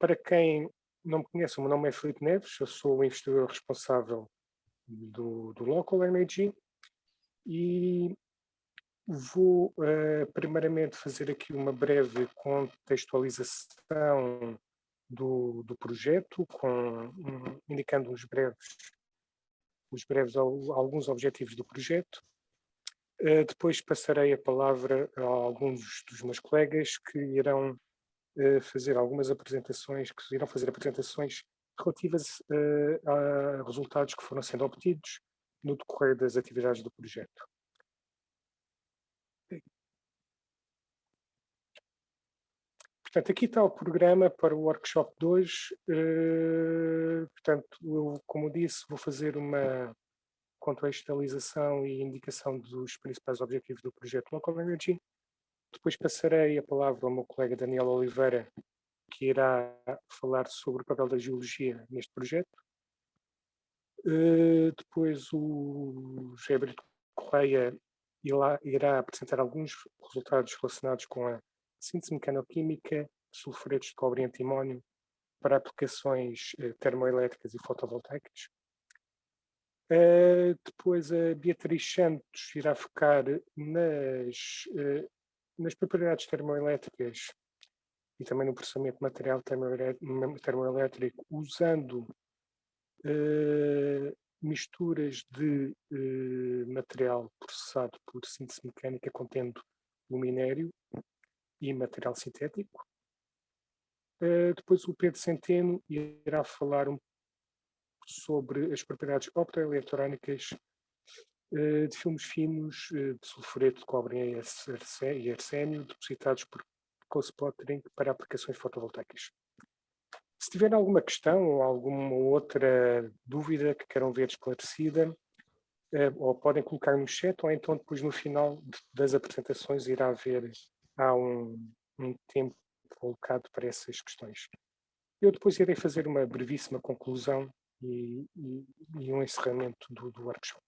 Para quem não me conhece, o meu nome é Filipe Neves, eu sou o investidor responsável do Local Energy e vou primeiramente fazer aqui uma breve contextualização do projeto, indicando alguns objetivos do projeto. Depois passarei a palavra a alguns dos meus colegas que irão fazer apresentações relativas a resultados que foram sendo obtidos no decorrer das atividades do projeto. Portanto, aqui está o programa para o workshop de hoje. Portanto, eu, como disse, vou fazer uma contextualização e indicação dos principais objetivos do projeto Local Energy. Depois passarei a palavra ao meu colega Daniel Oliveira, que irá falar sobre o papel da geologia neste projeto. Depois o José Brito Correia irá apresentar alguns resultados relacionados com a síntese mecanoquímica de sulfuretos de cobre e antimónio para aplicações termoelétricas e fotovoltaicas. Depois a Beatriz Santos irá focar nas propriedades termoelétricas e também no processamento de material termoelétrico usando misturas de material processado por síntese mecânica contendo luminério e material sintético. Depois o Pedro Centeno irá falar sobre as propriedades optoeletrónicas de filmes finos de sulfureto de cobre e arsénio depositados por co-sputtering para aplicações fotovoltaicas. Se tiverem alguma questão ou alguma outra dúvida que queiram ver esclarecida, ou podem colocar no chat, ou então depois no final das apresentações há um tempo colocado para essas questões. Eu depois irei fazer uma brevíssima conclusão e um encerramento do workshop.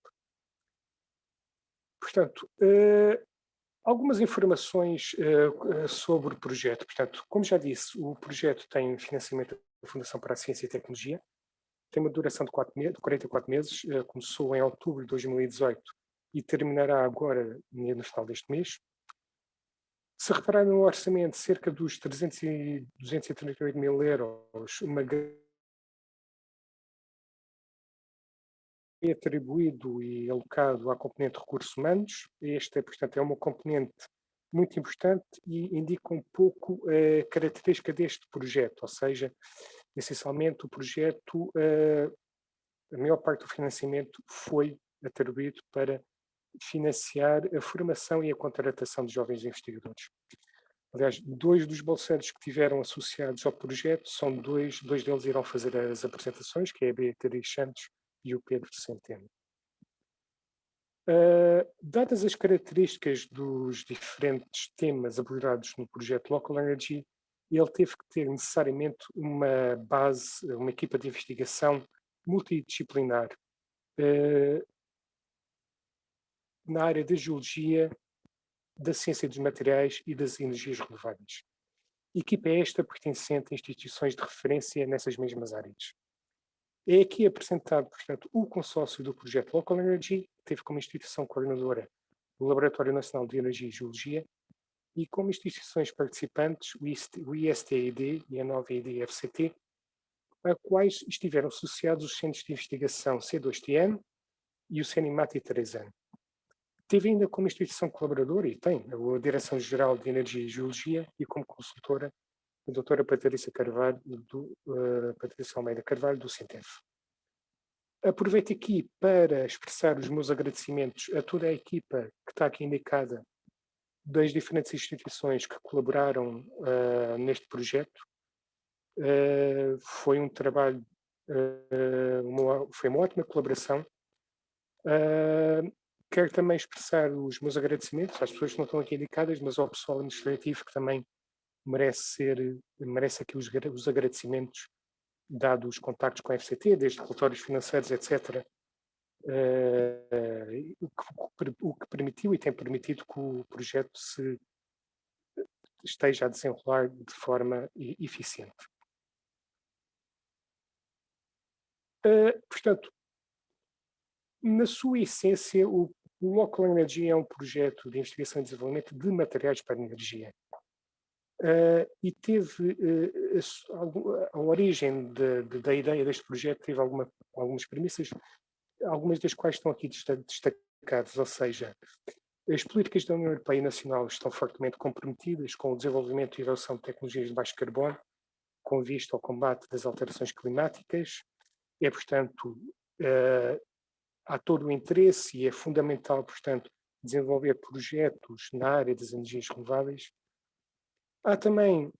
Portanto, algumas informações sobre o projeto. Portanto, como já disse, o projeto tem financiamento da Fundação para a Ciência e Tecnologia, tem uma duração de 44 meses, começou em outubro de 2018 e terminará agora no final deste mês. Se repararem no orçamento, cerca dos 238 mil euros, é atribuído e alocado à componente de recursos humanos. Esta, portanto, é uma componente muito importante e indica um pouco a característica deste projeto, ou seja, essencialmente o projeto, a maior parte do financiamento foi atribuído para financiar a formação e a contratação de jovens investigadores. Aliás, 2 dos bolseiros que tiveram associados ao projeto, dois deles irão fazer as apresentações, que é a Beatriz Santos e o Pedro Centeno. Dadas as características dos diferentes temas abordados no projeto Local Energy, ele teve que ter necessariamente uma base, uma equipa de investigação multidisciplinar na área da geologia, da ciência dos materiais e das energias renováveis. Equipa esta pertencente a instituições de referência nessas mesmas áreas. É aqui apresentado, portanto, o consórcio do projeto Local Energy, que teve como instituição coordenadora o Laboratório Nacional de Energia e Geologia e como instituições participantes o ISTED e a nova EDFCT, a quais estiveram associados os centros de investigação C2TN e o CENIMAT e 3N. Teve ainda como instituição colaboradora, e tem, a Direção-Geral de Energia e Geologia e como consultora a doutora Patrícia Almeida Carvalho, do CINTEF. Aproveito aqui para expressar os meus agradecimentos a toda a equipa que está aqui indicada das diferentes instituições que colaboraram neste projeto. Foi um trabalho, foi uma ótima colaboração. Quero também expressar os meus agradecimentos às pessoas que não estão aqui indicadas, mas ao pessoal administrativo que também merece aqui os agradecimentos, dados os contactos com a FCT, desde relatórios financeiros, etc., o que permitiu e tem permitido que o projeto se esteja a desenrolar de forma eficiente. Portanto, na sua essência, o Local Energy é um projeto de investigação e desenvolvimento de materiais para energia. E teve a origem da ideia deste projeto teve algumas premissas, algumas das quais estão aqui destacadas, ou seja, as políticas da União Europeia e Nacional estão fortemente comprometidas com o desenvolvimento e adoção de tecnologias de baixo carbono, com vista ao combate das alterações climáticas. Portanto, há todo o interesse e é fundamental, portanto, desenvolver projetos na área das energias renováveis. Há também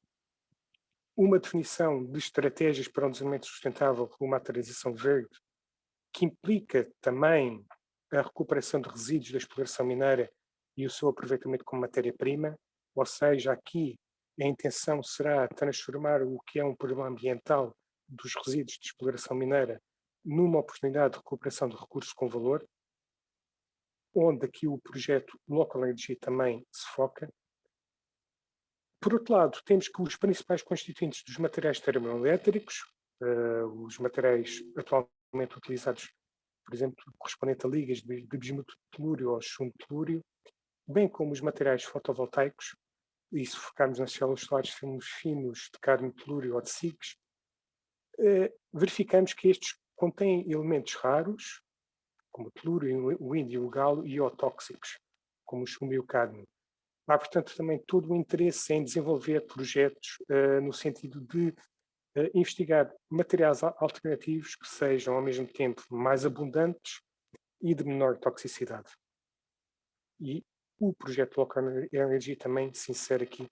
uma definição de estratégias para um desenvolvimento sustentável como a transição verde, que implica também a recuperação de resíduos da exploração mineira e o seu aproveitamento como matéria-prima, ou seja, aqui a intenção será transformar o que é um problema ambiental dos resíduos de exploração mineira numa oportunidade de recuperação de recursos com valor, onde aqui o projeto Local Energy também se foca. Por outro lado, temos que os principais constituintes dos materiais termoelétricos, os materiais atualmente utilizados, por exemplo, correspondente a ligas de bismuto de telúrio ou chumbo de telúrio, bem como os materiais fotovoltaicos, e se focarmos nas células solares finos de cadmio, telúrio ou de SiCs, verificamos que estes contêm elementos raros, como o telúrio, o índio e o galo, e iotóxicos, como o chumbo e o cadmio. Há, portanto, também todo o interesse em desenvolver projetos no sentido de investigar materiais alternativos que sejam, ao mesmo tempo, mais abundantes e de menor toxicidade. E o projeto Local Energy também se insere aqui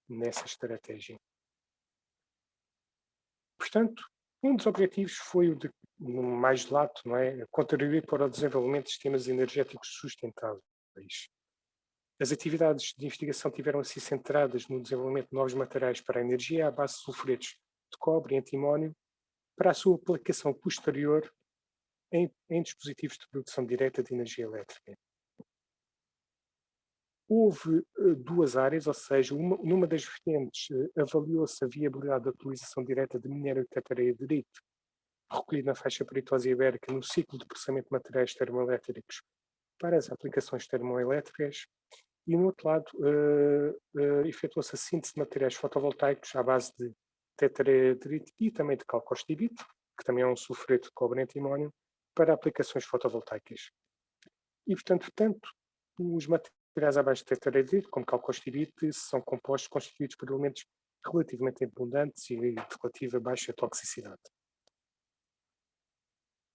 nessa estratégia. Portanto, um dos objetivos foi o de, mais lato, não é? Contribuir para o desenvolvimento de sistemas energéticos sustentáveis. As atividades de investigação tiveram assim centradas no desenvolvimento de novos materiais para a energia à base de sulfuretos de cobre e antimónio para a sua aplicação posterior em dispositivos de produção direta de energia elétrica. Houve duas áreas, ou seja, numa das vertentes avaliou-se a viabilidade da utilização direta de minério de tetraedrite recolhido na faixa peritosa ibérica no ciclo de processamento de materiais termoelétricos para as aplicações termoelétricas e, no outro lado, efetuou-se a síntese de materiais fotovoltaicos à base de tetraedrite e também de calcostibite, que também é um sulfureto de cobre e antimónio, para aplicações fotovoltaicas. E, portanto, tanto os materiais à base de tetraedrite como calcostibite são compostos constituídos por elementos relativamente abundantes e de relativa baixa toxicidade.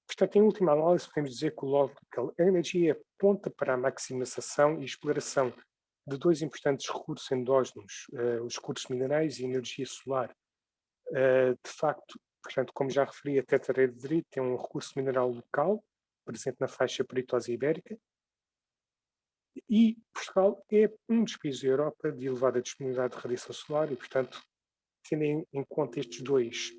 Portanto, em última análise, podemos dizer que o Local Energy aponta para a maximização e exploração de dois importantes recursos endógenos, os recursos minerais e energia solar. De facto, portanto, como já referi, a tetraedrite é um recurso mineral local, presente na faixa peritosa ibérica, e Portugal é um dos países da Europa de elevada disponibilidade de radiação solar e, portanto, tendo em conta estes dois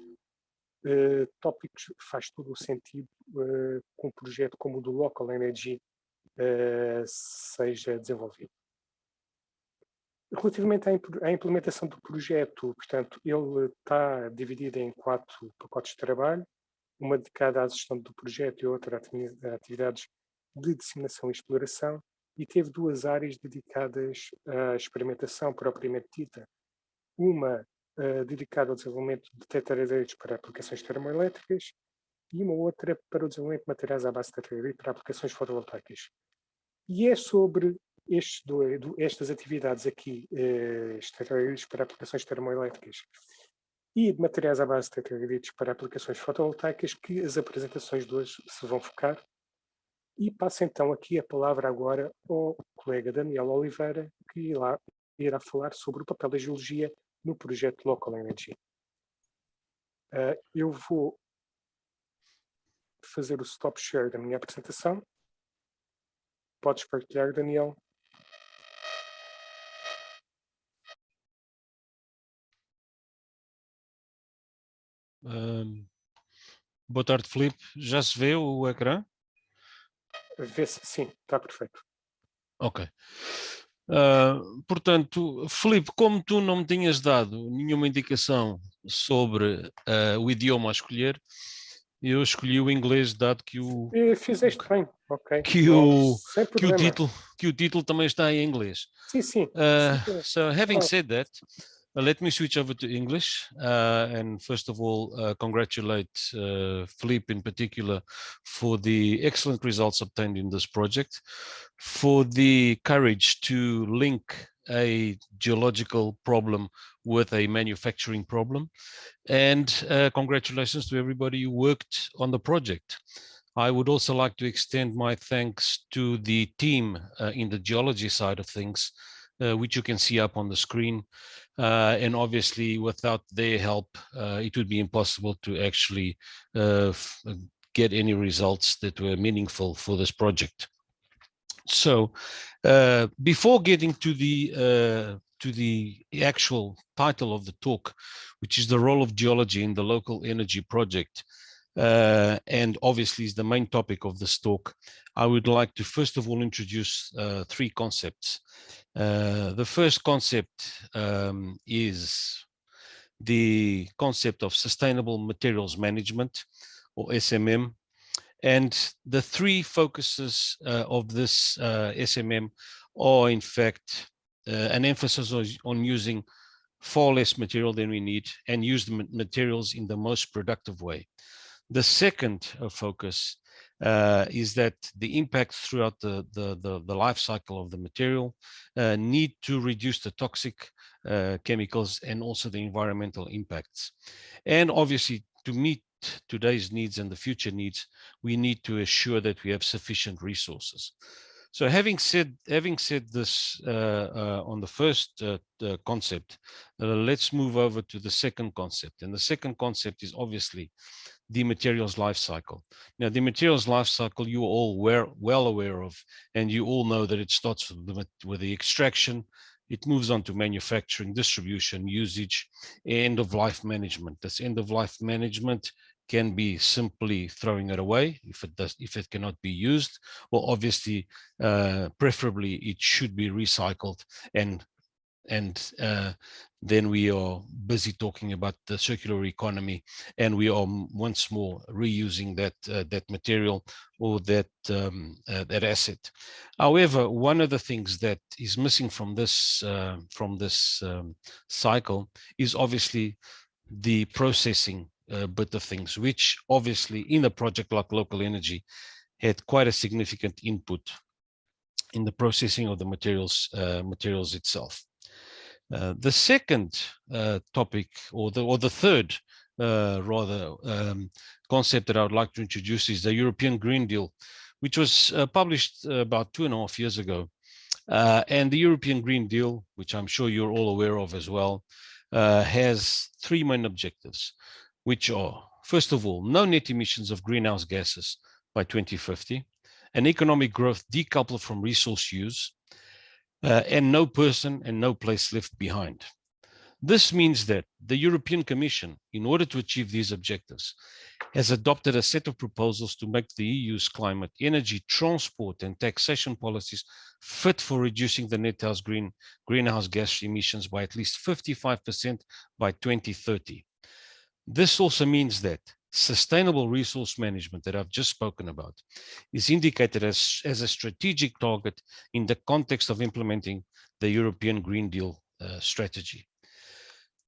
tópicos, faz todo o sentido que um projeto como o do Local Energy seja desenvolvido. Relativamente à implementação do projeto, portanto, ele está dividido em 4 pacotes de trabalho, uma dedicada à gestão do projeto e outra a atividades de disseminação e exploração, e teve 2 áreas dedicadas à experimentação propriamente dita. Uma dedicada ao desenvolvimento de tetraedrites para aplicações termoelétricas e uma outra para o desenvolvimento de materiais à base de tetraedrite para aplicações fotovoltaicas. E é sobre estas atividades aqui, tetraedrites para aplicações termoelétricas e de materiais à base de tetraedrites para aplicações fotovoltaicas que as apresentações de hoje se vão focar. E passo então aqui a palavra agora ao colega Daniel Oliveira, que irá falar sobre o papel da geologia no projeto Local Energy. Eu vou fazer o stop share da minha apresentação. Podes partilhar, Daniel. Boa tarde, Filipe. Já se vê o ecrã? Vê-se, sim, está perfeito. Ok. Portanto, Filipe, como tu não me tinhas dado nenhuma indicação sobre o idioma a escolher, eu escolhi o inglês, dado que o, Fizeste bem, ok. que Não, o, sem problema. que o título também está em inglês. Sim, sim. Sem problema. So having Claro. said that, let me switch over to English. And first of all, congratulate Philippe in particular for the excellent results obtained in this project, for the courage to link a geological problem with a manufacturing problem. And congratulations to everybody who worked on the project. I would also like to extend my thanks to the team in the geology side of things, which you can see up on the screen. And obviously, without their help, it would be impossible to actually get any results that were meaningful for this project. So before getting to the actual title of the talk, which is the role of geology in the local energy project, and obviously is the main topic of this talk, I would like to first of all introduce three concepts. The first concept is the concept of sustainable materials management, or SMM. And the three focuses of this SMM are, in fact, an emphasis on using far less material than we need and use the materials in the most productive way. The second focus is that the impacts throughout the life cycle of the material need to reduce the toxic chemicals and also the environmental impacts. And obviously, to meet today's needs and the future needs, we need to assure that we have sufficient resources. So having said this on the first concept, let's move over to the second concept. And the second concept is obviously the materials life cycle. Now, the materials life cycle you're all well aware of, and you all know that it starts with the extraction. It moves on to manufacturing, distribution, usage, end of life management. This end of life management can be simply throwing it away if it cannot be used. Well, obviously, preferably it should be recycled, and then we are busy talking about the circular economy, and we are once more reusing that material or that asset. However, one of the things that is missing from this cycle is obviously the processing bit of things, which obviously in a project like Local Energy had quite a significant input in the processing of the materials itself. The second topic, or the third concept that I would like to introduce is the European Green Deal, which was published about 2.5 years ago. And the European Green Deal, which I'm sure you're all aware of as well, has three main objectives, which are, first of all, no net emissions of greenhouse gases by 2050, an economic growth decoupled from resource use, and no person and no place left behind. This means that the European Commission, in order to achieve these objectives, has adopted a set of proposals to make the EU's climate, energy, transport, and taxation policies fit for reducing the net greenhouse gas emissions by at least 55% by 2030. This also means that sustainable resource management that I've just spoken about is indicated as a strategic target in the context of implementing the European Green Deal strategy.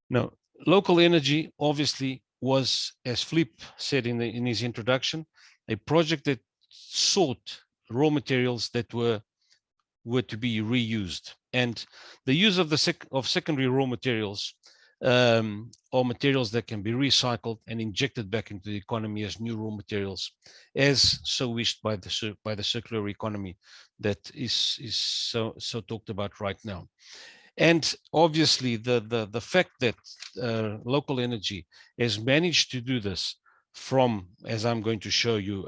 Now, Local Energy obviously was, as Philippe said in his introduction, a project that sought raw materials that were to be reused. And the use of secondary raw materials or materials that can be recycled and injected back into the economy as new raw materials, as so wished by the circular economy that is so talked about right now. And obviously, the fact that Local Energy has managed to do this from, as I'm going to show you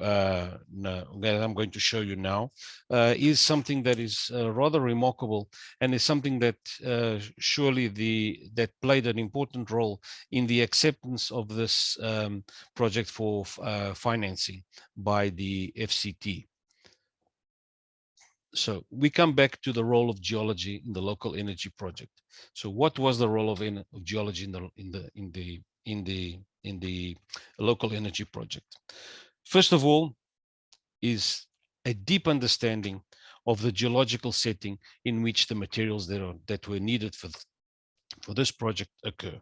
now, is something that is rather remarkable, and is something that surely that played an important role in the acceptance of this project for financing by the FCT. So we come back to the role of geology in the local energy project. So what was the role of geology in the local energy project? First of all, is a deep understanding of the geological setting in which the materials that were needed for this project occur.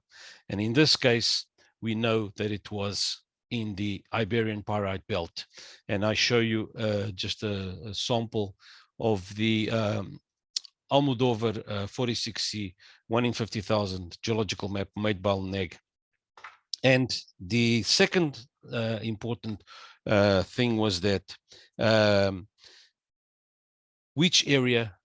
And in this case, we know that it was in the Iberian Pyrite Belt. And I show you just a sample of the Almodóvar 46C 1 in 50,000 geological map made by LNEG. And the second important thing was that which area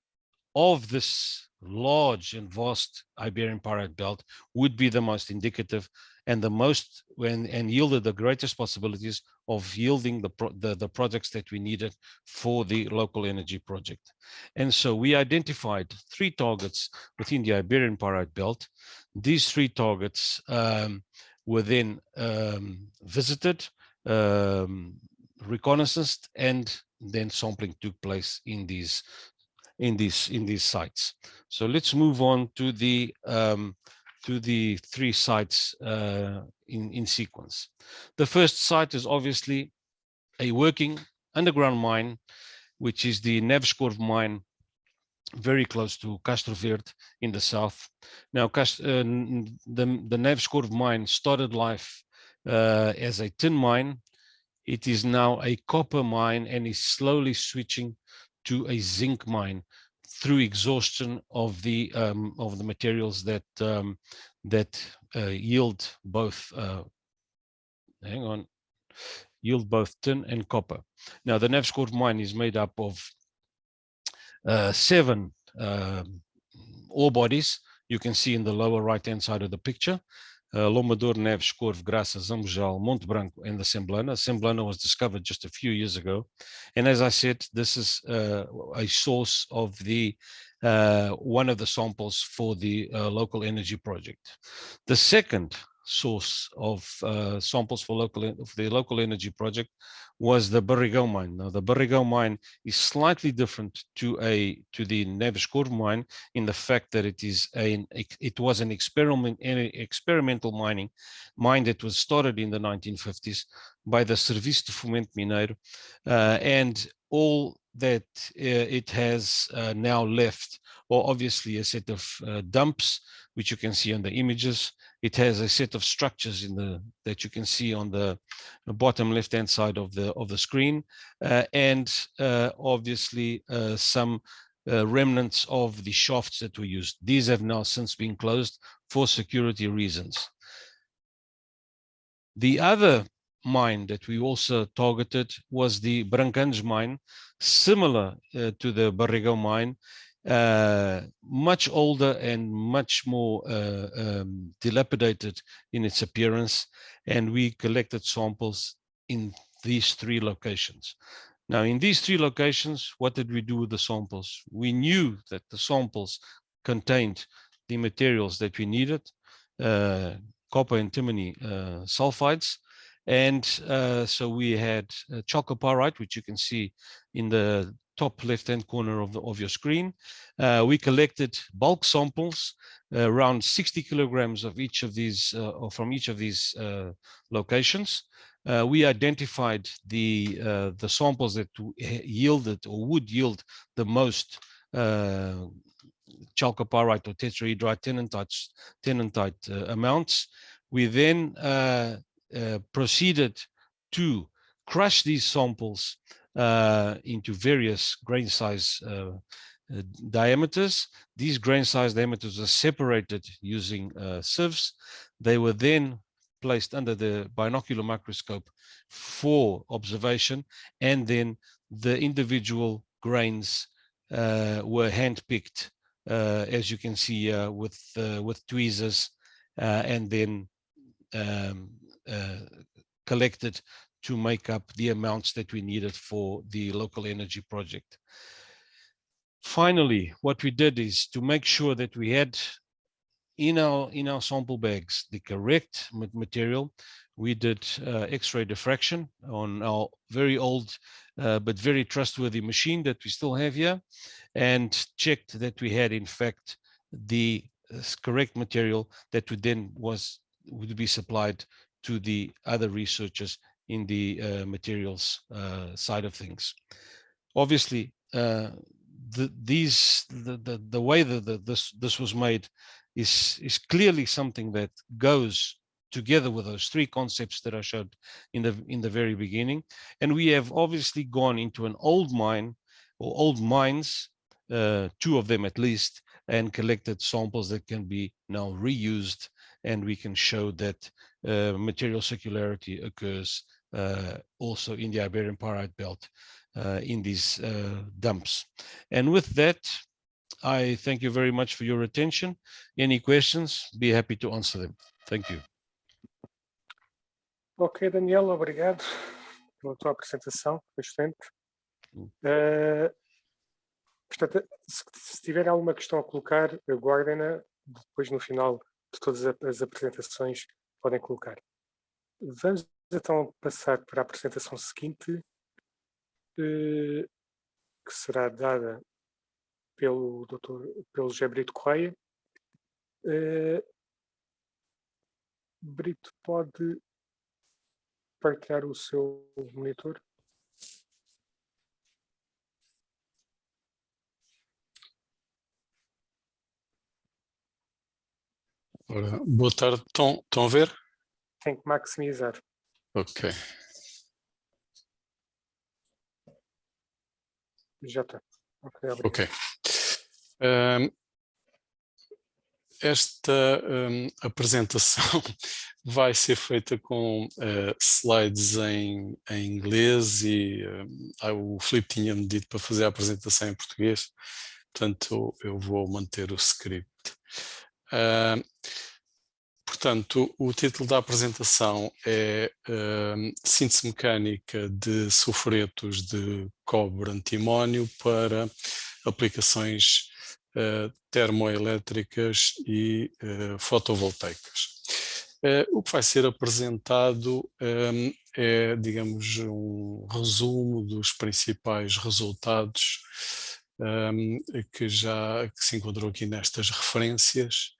of this large and vast Iberian Pyrite Belt would be the most indicative and the most and yielded the greatest possibilities of yielding the projects that we needed for the local energy project. And so we identified 3 targets within the Iberian Pyrite Belt. These 3 targets were then visited, reconnaissance, and then sampling took place in these sites. So let's move on to the 3 sites in sequence. The first site is obviously a working underground mine, which is the Neves mine, very close to Castro Verde in the south. Now, the Neves mine started life as a tin mine. It is now a copper mine and is slowly switching to a zinc mine through exhaustion of the materials that yield both tin and copper. Now, the Neves mine is made up of 7 ore bodies. You can see in the lower right-hand side of the picture. Lombador, Neves, Corvo, Graça, Zambojal, Monte Branco, and the Semblana. Semblana was discovered just a few years ago. And as I said, this is a source of the one of the samples for the local energy project. The second source of samples for the local energy project was the Barrigão mine. Now, the Barrigão mine is slightly different to the Neves mine in the fact that it was an experimental mine that was started in the 1950s by the Serviço de Fomento Mineiro, and all that it has now left, or obviously a set of dumps, which you can see on the images. It has a set of structures that you can see on the bottom left-hand side of the screen, and obviously some remnants of the shafts that were used. These have now since been closed for security reasons. The other mine that we also targeted was the Brancanhos mine, similar to the Barrigão mine, much older and much more dilapidated in its appearance, and we collected samples in these 3 locations. Now, in these 3 locations, what did we do with the samples? We knew that the samples contained the materials that we needed, copper and antimony sulfides, and so we had chalcopyrite, which you can see in the top left-hand corner of your screen. We collected bulk samples, around 60 kilograms of each of these, or from each of these locations. We identified the samples that yielded or would yield the most chalcopyrite or tetrahedrite tennantite amounts. We then proceeded to crush these samples into various grain size diameters. These grain size diameters are separated using sieves. They were then placed under the binocular microscope for observation, and then the individual grains were hand-picked, as you can see with tweezers, and then collected to make up the amounts that we needed for the local energy project. Finally, what we did is to make sure that we had in our sample bags the correct material, we did X-ray diffraction on our very old but very trustworthy machine that we still have here, and checked that we had in fact the correct material that would be supplied to the other researchers in the materials side of things. Obviously, the way that this was made is clearly something that goes together with those three concepts that I showed in the very beginning. And we have obviously gone into an old mine or old mines, two of them at least, and collected samples that can be now reused, and we can show that material circularity occurs also in the Iberian Pyrite Belt in these dumps. And with that, I thank you very much for your attention. Any questions? Be happy to answer them. Thank you. Ok, Daniel, obrigado pela tua apresentação, foi excelente. Portanto, se tiver alguma questão a colocar, aguardem-na, depois no final de todas as apresentações podem colocar. Vamos então passar para a apresentação seguinte, que será dada pelo José Brito Correia. Brito, pode partilhar o seu monitor? Ora, boa tarde, estão a ver? Tem que maximizar. Ok. Já está. Ok, obrigado. Ok. Esta apresentação vai ser feita com slides em inglês e o Filipe tinha-me dito para fazer a apresentação em português, portanto eu vou manter o script. Portanto, o título da apresentação é Síntese mecânica de sulfuretos de cobre-antimónio para aplicações termoelétricas e fotovoltaicas. O que vai ser apresentado é, digamos, um resumo dos principais resultados que se encontrou aqui nestas referências,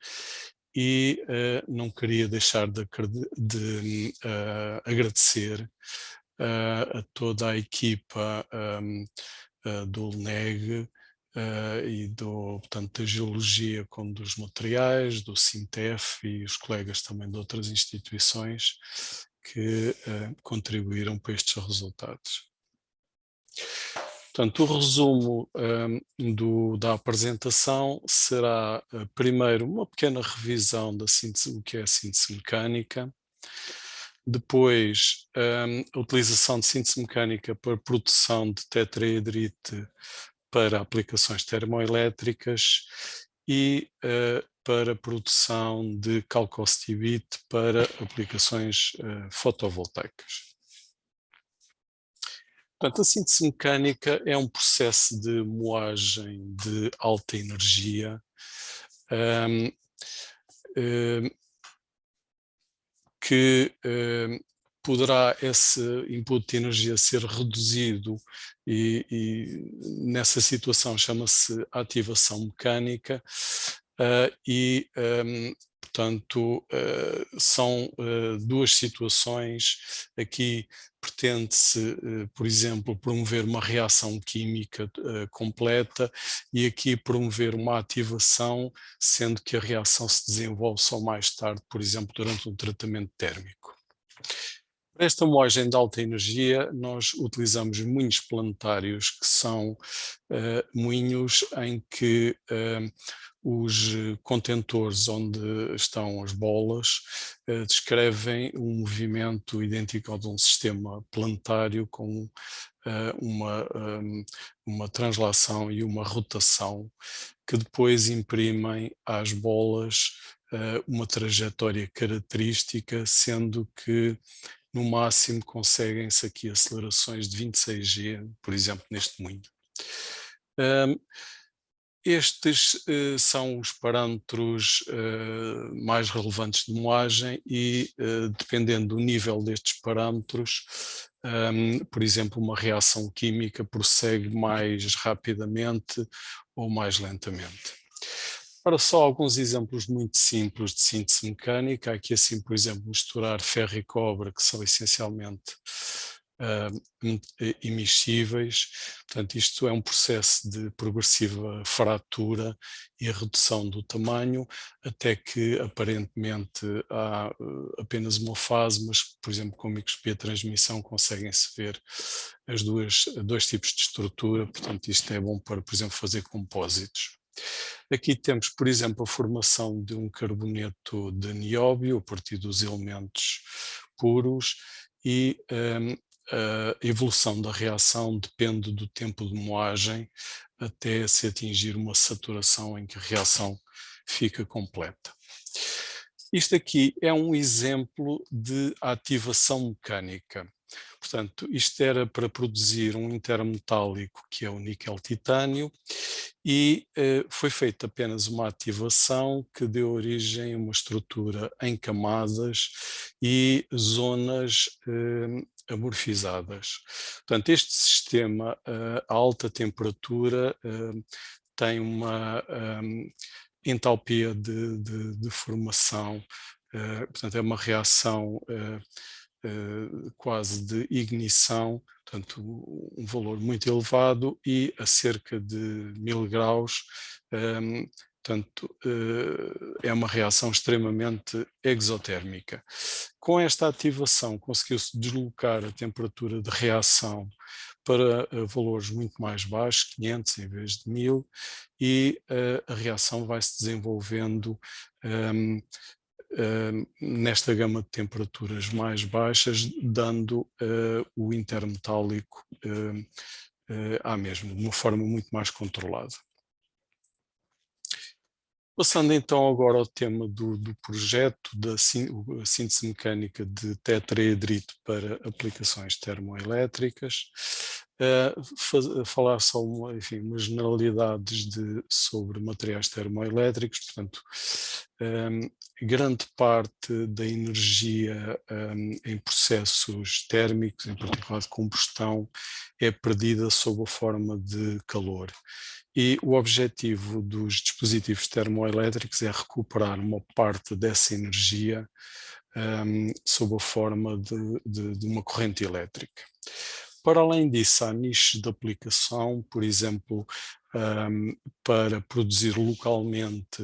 e não queria deixar de agradecer a toda a equipa do LNEG e portanto, da Geologia como dos Materiais, do SINTEF e os colegas também de outras instituições que contribuíram para estes resultados. Portanto, o resumo da apresentação será, primeiro, uma pequena revisão da síntese, o que é a síntese mecânica, depois a utilização de síntese mecânica para produção de tetraedrite para aplicações termoelétricas e para produção de calcostibite para aplicações fotovoltaicas. Portanto, a síntese mecânica é um processo de moagem de alta energia que poderá esse input de energia ser reduzido e nessa situação chama-se ativação mecânica portanto, são duas situações. Aqui pretende-se, por exemplo, promover uma reação química completa e aqui promover uma ativação, sendo que a reação se desenvolve só mais tarde, por exemplo, durante um tratamento térmico. Para esta moagem de alta energia, nós utilizamos moinhos planetários, que são moinhos em que os contentores onde estão as bolas descrevem um movimento idêntico ao de um sistema planetário com uma translação e uma rotação que depois imprimem às bolas uma trajetória característica, sendo que no máximo conseguem-se aqui acelerações de 26 G, por exemplo, neste moinho. Estes são os parâmetros mais relevantes de moagem e, dependendo do nível destes parâmetros, por exemplo, uma reação química prossegue mais rapidamente ou mais lentamente. Para só alguns exemplos muito simples de síntese mecânica, aqui assim, por exemplo, misturar ferro e cobre, que são essencialmente immiscíveis. Portanto, isto é um processo de progressiva fratura e redução do tamanho, até que aparentemente há apenas uma fase, mas, por exemplo, com microscopia de transmissão conseguem-se ver dois tipos de estrutura. Portanto, isto é bom para, por exemplo, fazer compósitos. Aqui temos, por exemplo, a formação de um carboneto de nióbio a partir dos elementos puros e a evolução da reação depende do tempo de moagem até se atingir uma saturação em que a reação fica completa. Isto aqui é um exemplo de ativação mecânica. Portanto, isto era para produzir um intermetálico que é o níquel-titânio e foi feita apenas uma ativação que deu origem a uma estrutura em camadas e zonas amorfizadas. Portanto, este sistema a alta temperatura tem uma entalpia de formação, portanto é uma reação quase de ignição, portanto um valor muito elevado e a cerca de 1000 graus, portanto é uma reação extremamente exotérmica. Com esta ativação conseguiu-se deslocar a temperatura de reação para valores muito mais baixos, 500 em vez de 1000, e a reação vai se desenvolvendo nesta gama de temperaturas mais baixas, dando o intermetálico à mesma, de uma forma muito mais controlada. Passando então agora ao tema do projeto da síntese mecânica de tetraedrito para aplicações termoelétricas, falar só umas generalidades sobre materiais termoelétricos. Portanto, grande parte da energia em processos térmicos, em particular de combustão, é perdida sob a forma de calor. E o objetivo dos dispositivos termoelétricos é recuperar uma parte dessa energia sob a forma de uma corrente elétrica. Para além disso, há nichos de aplicação, por exemplo, para produzir localmente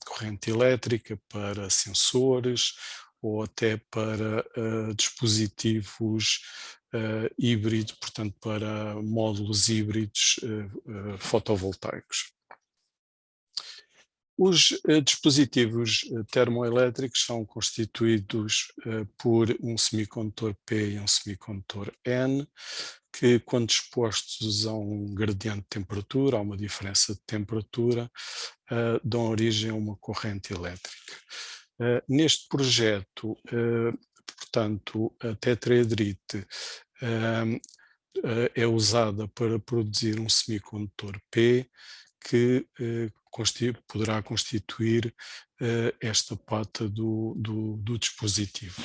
corrente elétrica para sensores ou até para dispositivos híbridos, portanto para módulos híbridos fotovoltaicos. Os dispositivos termoelétricos são constituídos por um semicondutor P e um semicondutor N, que quando expostos a um gradiente de temperatura, a uma diferença de temperatura, dão origem a uma corrente elétrica. Neste projeto, portanto, a tetraedrite é usada para produzir um semicondutor P que poderá constituir esta pata do dispositivo.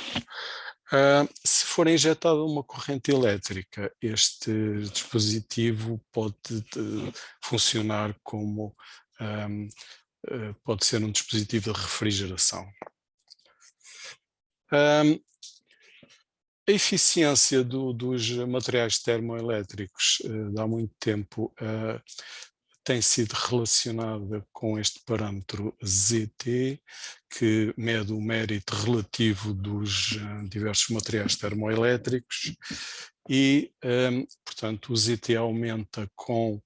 Se for injetada uma corrente elétrica, este dispositivo pode funcionar como pode ser um dispositivo de refrigeração. A eficiência dos materiais termoelétricos há muito tempo tem sido relacionada com este parâmetro ZT, que mede o mérito relativo dos diversos materiais termoelétricos e, portanto, o ZT aumenta com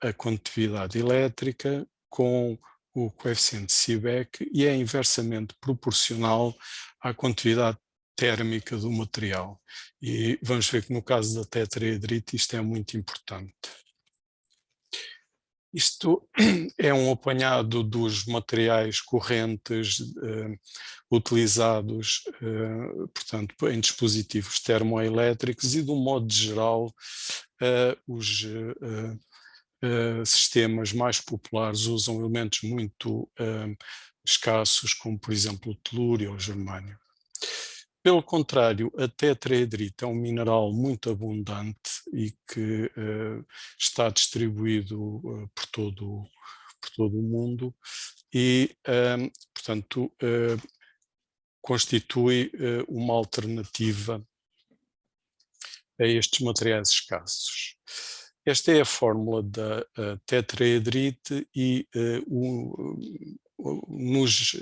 a condutividade elétrica, com o coeficiente de Seebeck e é inversamente proporcional à condutividade térmica do material. E vamos ver que no caso da tetraedrite isto é muito importante. Isto é um apanhado dos materiais correntes utilizados, portanto, em dispositivos termoelétricos e, de um modo geral, os sistemas mais populares usam elementos muito escassos, como por exemplo o telúrio ou o germânio. Pelo contrário, a tetraedrita é um mineral muito abundante e que está distribuído por todo o mundo e, portanto, constitui uma alternativa a estes materiais escassos. Esta é a fórmula da tetraedrite e nos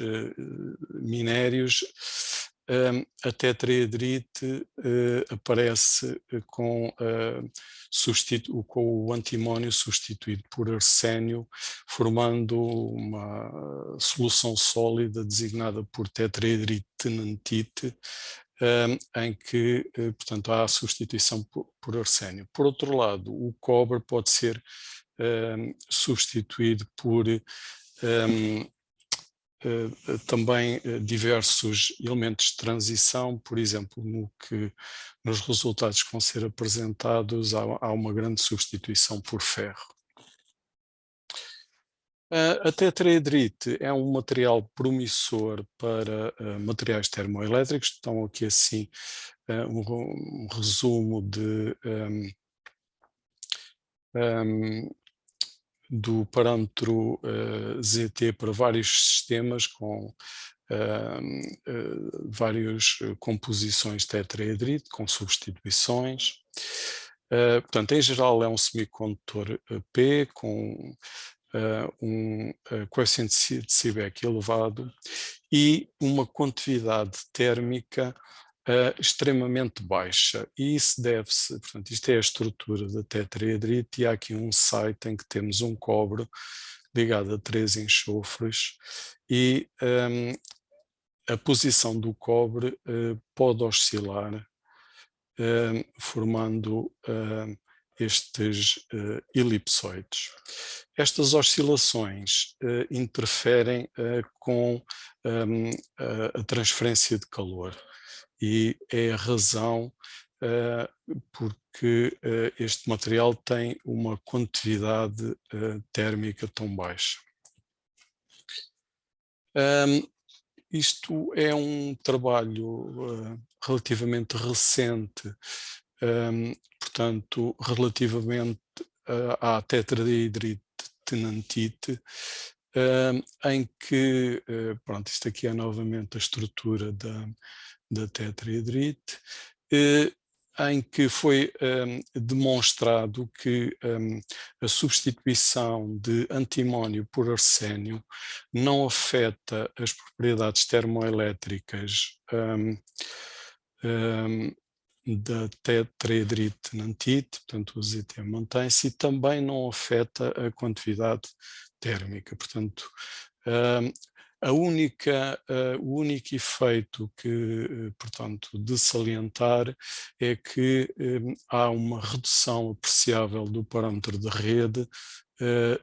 minérios a tetraedrite aparece com o antimónio substituído por arsénio, formando uma solução sólida designada por tetraedrite tenantite, em que, portanto, há a substituição por arsénio. Por outro lado, o cobre pode ser substituído por também diversos elementos de transição, por exemplo, nos resultados que vão ser apresentados há uma grande substituição por ferro. A tetraedrite é um material promissor para materiais termoelétricos. Estão aqui assim um resumo do parâmetro ZT para vários sistemas com várias composições tetraedrite com substituições. Portanto, em geral é um semicondutor P com um coeficiente de Seebeck elevado e uma condutividade térmica extremamente baixa, e isso deve-se, portanto, isto é a estrutura da tetraedrite, e há aqui um site em que temos um cobre ligado a 3 enxofres e a posição do cobre pode oscilar formando estes elipsoides. Estas oscilações interferem com a transferência de calor e é a razão porque este material tem uma condutividade térmica tão baixa. Isto é um trabalho relativamente recente, portanto, relativamente à tetraedrite tenantite, em que, pronto, isto aqui é novamente a estrutura da tetraedrite, em que foi demonstrado que a substituição de antimónio por arsénio não afeta as propriedades termoelétricas da tetraedrite tenantite, portanto o ZT mantém-se, e também não afeta a condutividade térmica. Portanto, o único efeito que, portanto, de salientar é que há uma redução apreciável do parâmetro de rede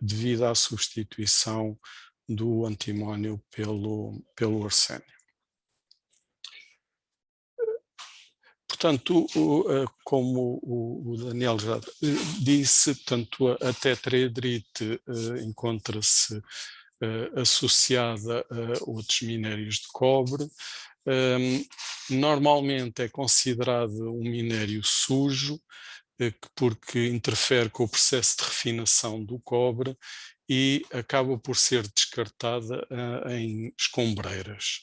devido à substituição do antimónio pelo arsénio. Portanto, como o Daniel já disse, portanto, a tetraedrite encontra-se associada a outros minérios de cobre. Normalmente é considerado um minério sujo, porque interfere com o processo de refinação do cobre e acaba por ser descartada em escombreiras.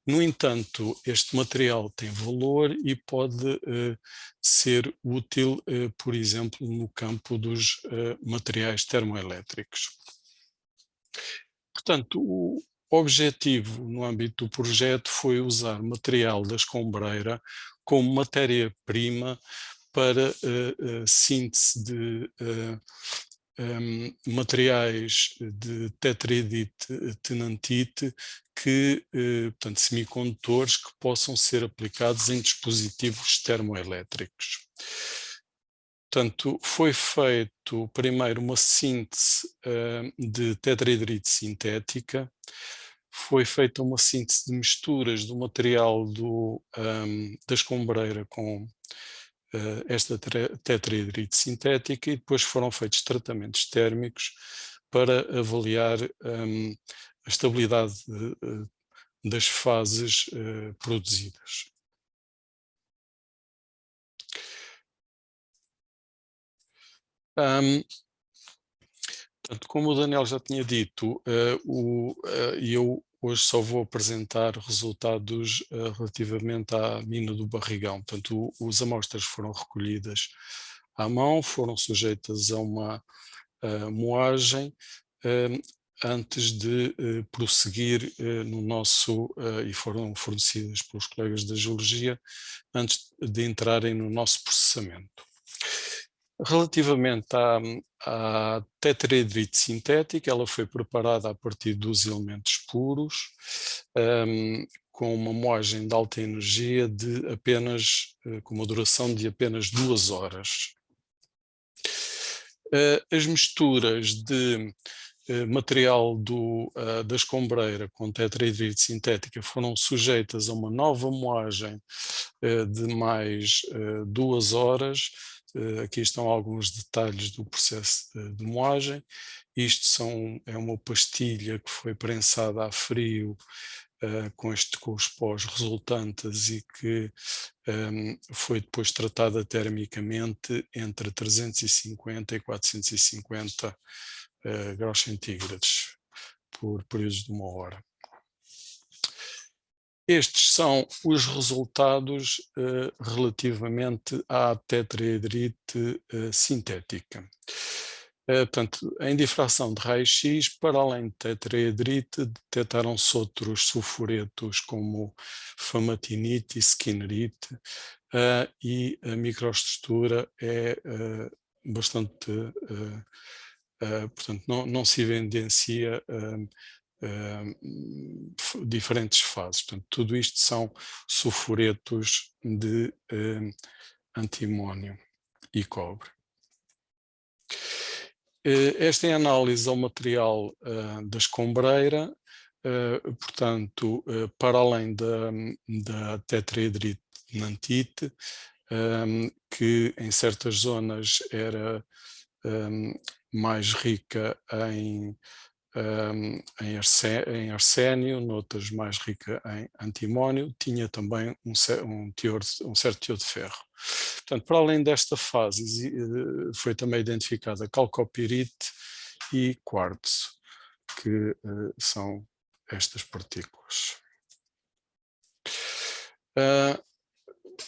No entanto, este material tem valor e pode ser útil, por exemplo, no campo dos materiais termoelétricos. Portanto, o objetivo no âmbito do projeto foi usar material da escombreira como matéria-prima para síntese de materiais de tetraedrite tenantite que, portanto, semicondutores que possam ser aplicados em dispositivos termoelétricos. Portanto, foi feito primeiro uma síntese de tetraedrite sintética, foi feita uma síntese de misturas do material da escombreira com esta tetrahidrite sintética e depois foram feitos tratamentos térmicos para avaliar a estabilidade das fases produzidas. Portanto, como o Daniel já tinha dito, eu hoje só vou apresentar resultados relativamente à mina do Barrigão. Portanto, as amostras foram recolhidas à mão, foram sujeitas a uma moagem antes de prosseguir no nosso, e foram fornecidas pelos colegas da geologia, antes de entrarem no nosso processamento. Relativamente à tetrahidrite sintética, ela foi preparada a partir dos elementos puros, com uma moagem de alta energia de apenas, com uma duração de apenas 2 horas. As misturas de material da escombreira com tetrahidrite sintética foram sujeitas a uma nova moagem de mais 2 horas. Aqui estão alguns detalhes do processo de moagem. Isto é uma pastilha que foi prensada a frio com os pós resultantes e que foi depois tratada termicamente entre 350 e 450 graus centígrados por períodos de 1 hora. Estes são os resultados relativamente à tetrahidrite sintética. Portanto, em difração de raio-x, para além de tetrahidrite, detectaram-se outros sulfuretos como famatinite e skinerite, e a microestrutura é bastante, portanto, não se evidencia diferentes fases. Portanto, tudo isto são sulfuretos de antimónio e cobre. Esta é a análise ao material da escombreira, portanto, para além da tetrahidrite nantite, que em certas zonas era mais rica em arsénio, noutras mais rica em antimónio, tinha também um certo teor de ferro. Portanto, para além desta fase, foi também identificada calcopirite e quartzo, que são estas partículas.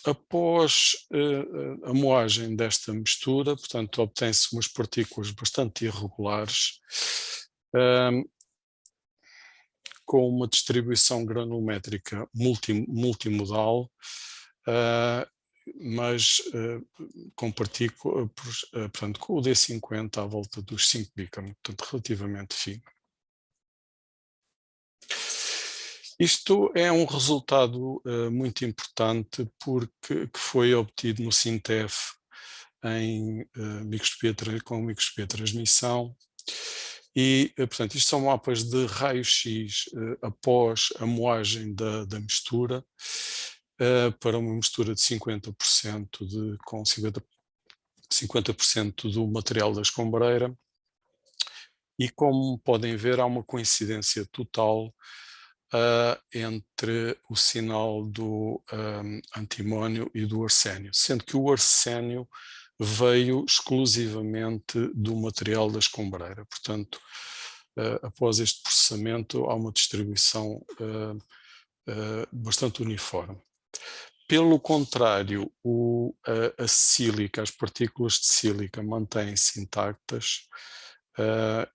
Após a moagem desta mistura, portanto, obtém-se umas partículas bastante irregulares, com uma distribuição granulométrica multimodal, mas com partículas, portanto, com o D50 à volta dos 5 Becquerel, portanto, relativamente fino. Isto é um resultado muito importante que foi obtido no SINTEF em com microscopia de transmissão. E, portanto, isto são mapas de raio-x após a moagem da mistura, para uma mistura de 50% com 50% do material da escombreira. E como podem ver, há uma coincidência total entre o sinal do antimónio e do arsénio, sendo que o arsénio veio exclusivamente do material da escombreira. Portanto, após este processamento, há uma distribuição bastante uniforme. Pelo contrário, a sílica, as partículas de sílica mantêm-se intactas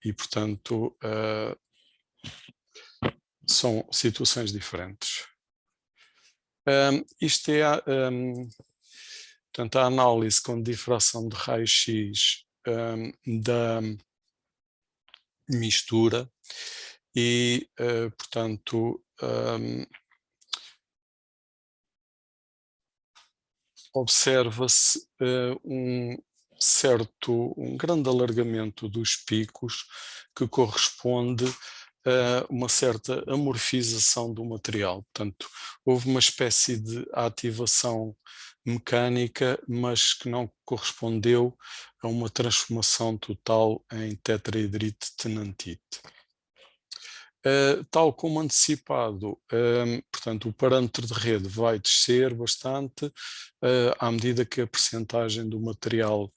e, portanto, são situações diferentes. Isto é portanto, a análise com difração de raio-x da mistura e, portanto, observa-se um grande alargamento dos picos que corresponde uma certa amorfização do material. Portanto, houve uma espécie de ativação mecânica, mas que não correspondeu a uma transformação total em tetrahidrite tenantite. Tal como antecipado, portanto, o parâmetro de rede vai descer bastante à medida que a percentagem do material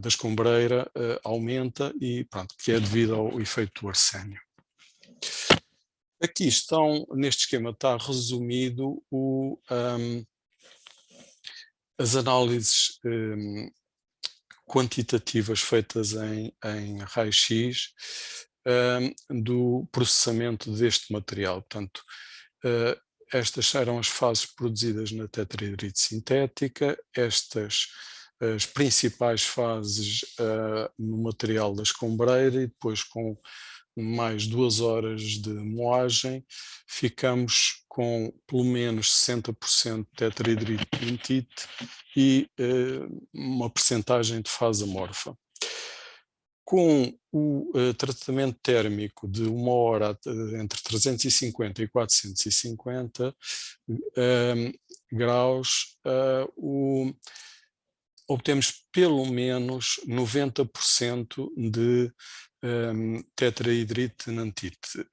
da escombreira aumenta e, pronto, que é devido ao efeito do arsénio. Aqui estão, neste esquema está resumido as análises quantitativas feitas em raio-x do processamento deste material. Portanto, estas eram as fases produzidas na tetrahidrite sintética, as principais fases no material da escombreira, e depois com mais 2 horas de moagem, ficamos com pelo menos 60% de tetrahidrite tenantite e uma percentagem de fase amorfa. Com o tratamento térmico de 1 hora entre 350 e 450 graus, obtemos pelo menos 90% de tetrahidrite tenantite.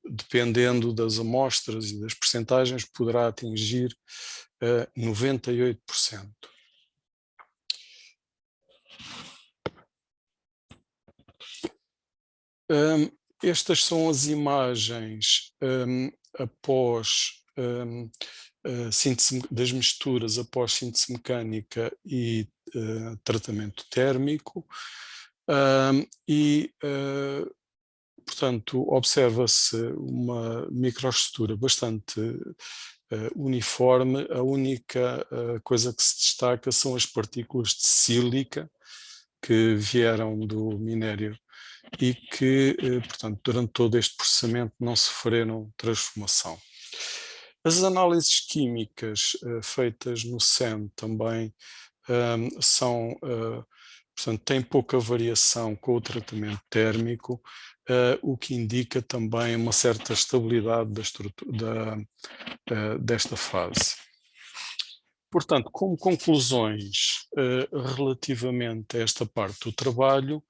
Dependendo das amostras e das percentagens, poderá atingir 98%. Estas são as imagens após síntese das misturas, após síntese mecânica e tratamento térmico, portanto, observa-se uma microestrutura bastante uniforme. A única coisa que se destaca são as partículas de sílica que vieram do minério e que, portanto, durante todo este processamento não sofreram transformação. As análises químicas feitas no SEM também são, portanto, têm pouca variação com o tratamento térmico, o que indica também uma certa estabilidade da estrutura desta fase. Portanto, como conclusões relativamente a esta parte do trabalho,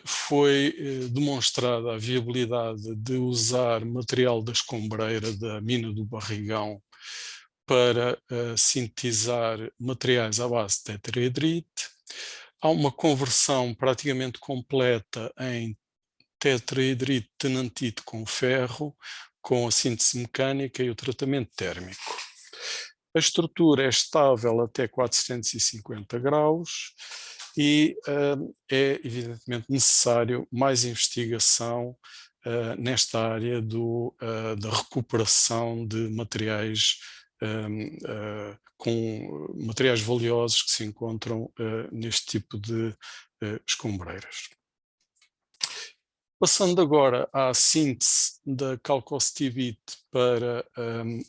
foi demonstrada a viabilidade de usar material da escombreira da mina do Barrigão para sintetizar materiais à base de tetrahidrite. Há uma conversão praticamente completa em tetrahidrite tenantite com ferro, com a síntese mecânica e o tratamento térmico. A estrutura é estável até 450 graus e é evidentemente necessário mais investigação nesta área da recuperação de materiais com materiais valiosos que se encontram neste tipo de escombreiras. Passando agora à síntese da calcostibite para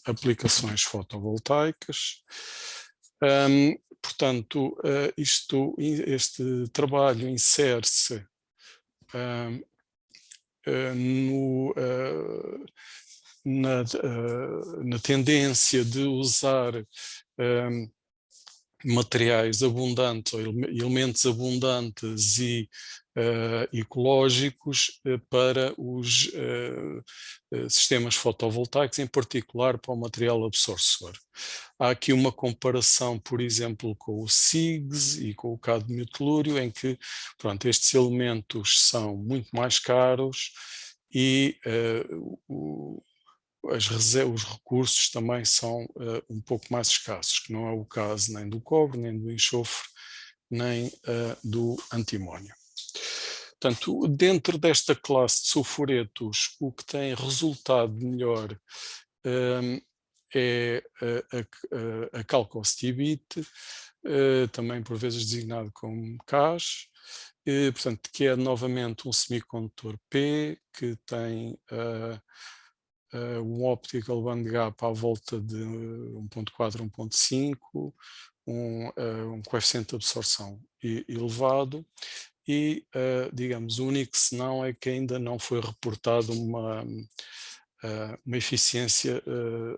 aplicações fotovoltaicas. Portanto, este trabalho insere-se na tendência de usar materiais abundantes ou elementos abundantes e ecológicos para os sistemas fotovoltaicos, em particular para o material absorçor. Há aqui uma comparação, por exemplo, com o CIGS e com o cádmio telúrio, em que, pronto, estes elementos são muito mais caros e os recursos também são um pouco mais escassos, que não é o caso nem do cobre, nem do enxofre, nem do antimónio. Portanto, dentro desta classe de sulfuretos, o que tem resultado melhor é a calcostibite, também por vezes designado como CAS, portanto, que é novamente um semicondutor P, que tem um optical bandgap à volta de 1.4, 1.5, um coeficiente de absorção elevado e, digamos, o único senão é que ainda não foi reportado uma eficiência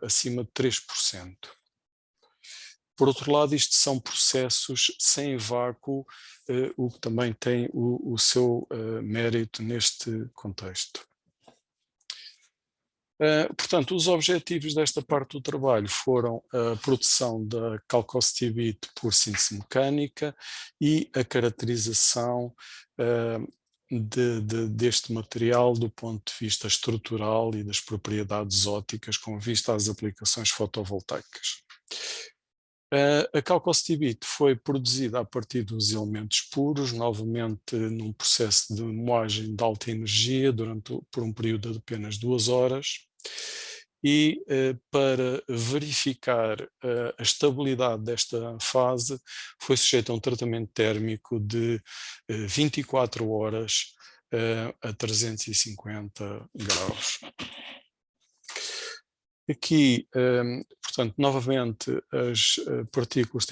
acima de 3%. Por outro lado, isto são processos sem vácuo, o que também tem o seu mérito neste contexto. Portanto, os objetivos desta parte do trabalho foram a produção da calcostibite por síntese mecânica e a caracterização deste material do ponto de vista estrutural e das propriedades ópticas com vista às aplicações fotovoltaicas. A calcostibite foi produzida a partir dos elementos puros, novamente num processo de moagem de alta energia por um período de apenas 2 horas, e para verificar a estabilidade desta fase foi sujeito a um tratamento térmico de 24 horas a 350 graus. Aqui, portanto, novamente, as partículas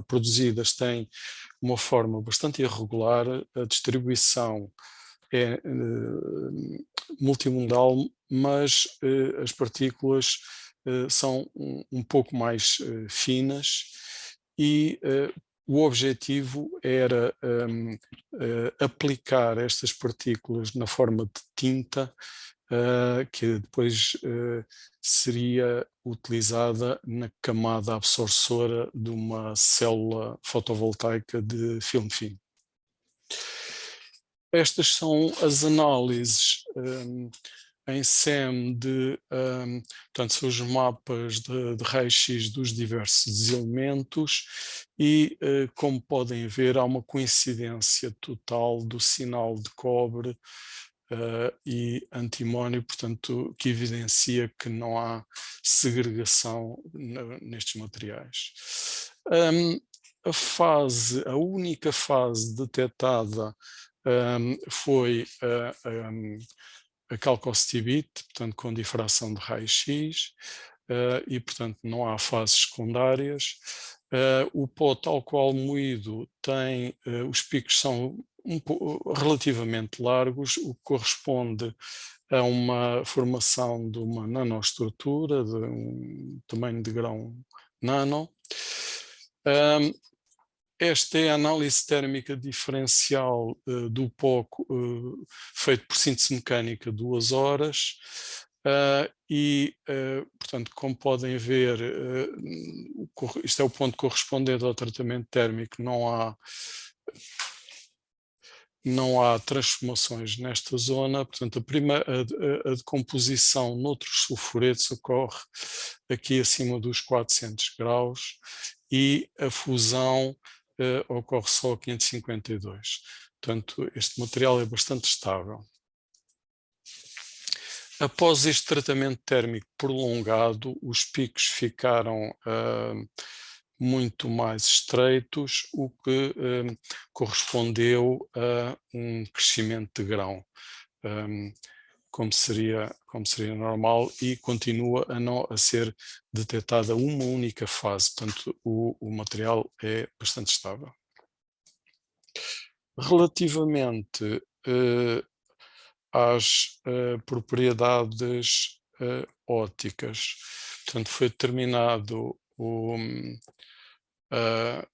produzidas têm uma forma bastante irregular, a distribuição é multimodal, mas as partículas são um pouco mais finas e o objetivo era aplicar estas partículas na forma de tinta que depois seria utilizada na camada absorçora de uma célula fotovoltaica de filme fino. Estas são as análises em SEM portanto, são os mapas de raio-x dos diversos elementos e, como podem ver, há uma coincidência total do sinal de cobre e antimónio, portanto, que evidencia que não há segregação nestes materiais. A única fase detectada foi a calcostibite, portanto, com difração de raio-x, e, portanto, não há fases secundárias. O pó tal qual moído tem, os picos são relativamente largos, o que corresponde a uma formação de uma nanoestrutura, de um tamanho de grão nano. Esta é a análise térmica diferencial do pó feito por síntese mecânica 2 horas e, portanto, como podem ver, isto é o ponto correspondente ao tratamento térmico, não há transformações nesta zona, portanto a decomposição noutros sulfuretos ocorre aqui acima dos 400 graus e a fusão ocorre só a 552. Portanto, este material é bastante estável. Após este tratamento térmico prolongado, os picos ficaram muito mais estreitos, o que correspondeu a um crescimento de grão, como seria normal, e continua a ser detectada uma única fase, portanto o material é bastante estável. Relativamente às propriedades ópticas, portanto foi determinado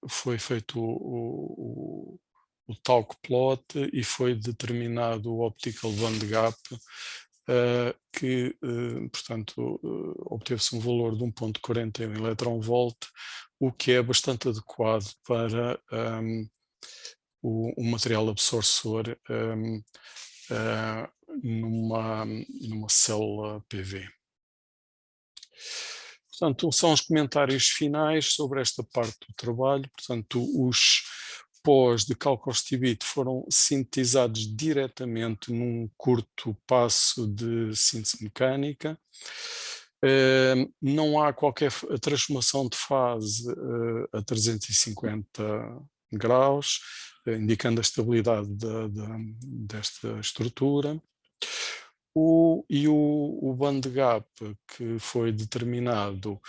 foi feito o talk plot e foi determinado o optical band gap, que, portanto, obteve-se um valor de 1.41 electron-volt, o que é bastante adequado para o material absorçor numa célula PV. Portanto, são os comentários finais sobre esta parte do trabalho. Portanto, os pós de calcostibite foram sintetizados diretamente num curto passo de síntese mecânica. Não há qualquer transformação de fase a 350 graus, indicando a estabilidade desta estrutura. O band gap que foi determinado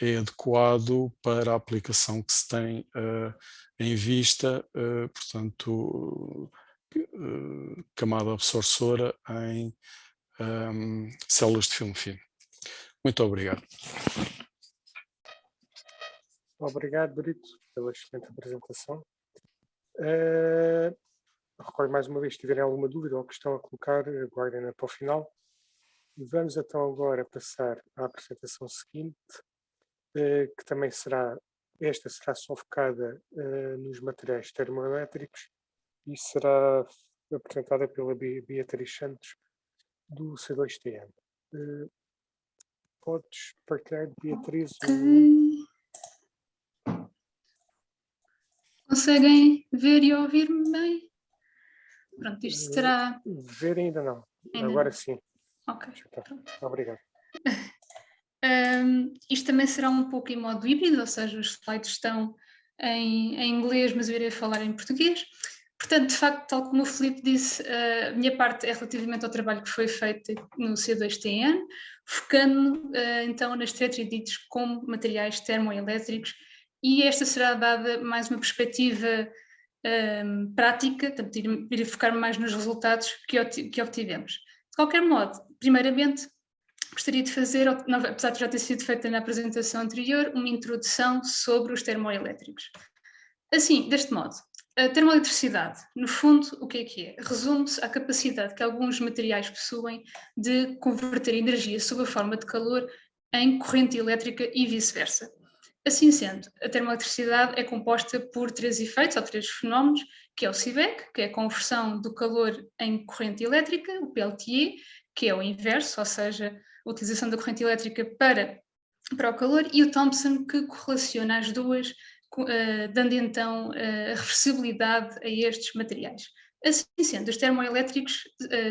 é adequado para a aplicação que se tem em vista, portanto, camada absorçora em células de filme fino. Muito obrigado. Obrigado, Brito, pela excelente apresentação. Recordo mais uma vez, se tiverem alguma dúvida ou questão a colocar, aguardem para o final. Vamos então agora passar à apresentação seguinte, que também será, esta será só focada nos materiais termoelétricos e será apresentada pela Beatriz Santos, do C2TN. Podes partilhar, Beatriz? Conseguem ver e ouvir-me bem? Pronto, isto será... Ver ainda não. Ainda Agora não. sim. Ok. Obrigado. Isto também será um pouco em modo híbrido, ou seja, os slides estão em inglês, mas eu irei falar em português. Portanto, de facto, tal como o Filipe disse, a minha parte é relativamente ao trabalho que foi feito no C2TN, focando então nas tetrahidrites como materiais termoelétricos, e esta será dada mais uma perspectiva prática, portanto, irei focar mais nos resultados que obtivemos. De qualquer modo, primeiramente, gostaria de fazer, apesar de já ter sido feita na apresentação anterior, uma introdução sobre os termoelétricos. Assim, deste modo, a termoeletricidade, no fundo, o que é? Resume-se à capacidade que alguns materiais possuem de converter energia sob a forma de calor em corrente elétrica e vice-versa. Assim sendo, a termoeletricidade é composta por três efeitos, ou três fenómenos, que é o CIVEC, que é a conversão do calor em corrente elétrica, o PLTE, que é o inverso, ou seja, a utilização da corrente elétrica para o calor, e o Thomson, que correlaciona as duas, dando então a reversibilidade a estes materiais. Assim sendo, os termoelétricos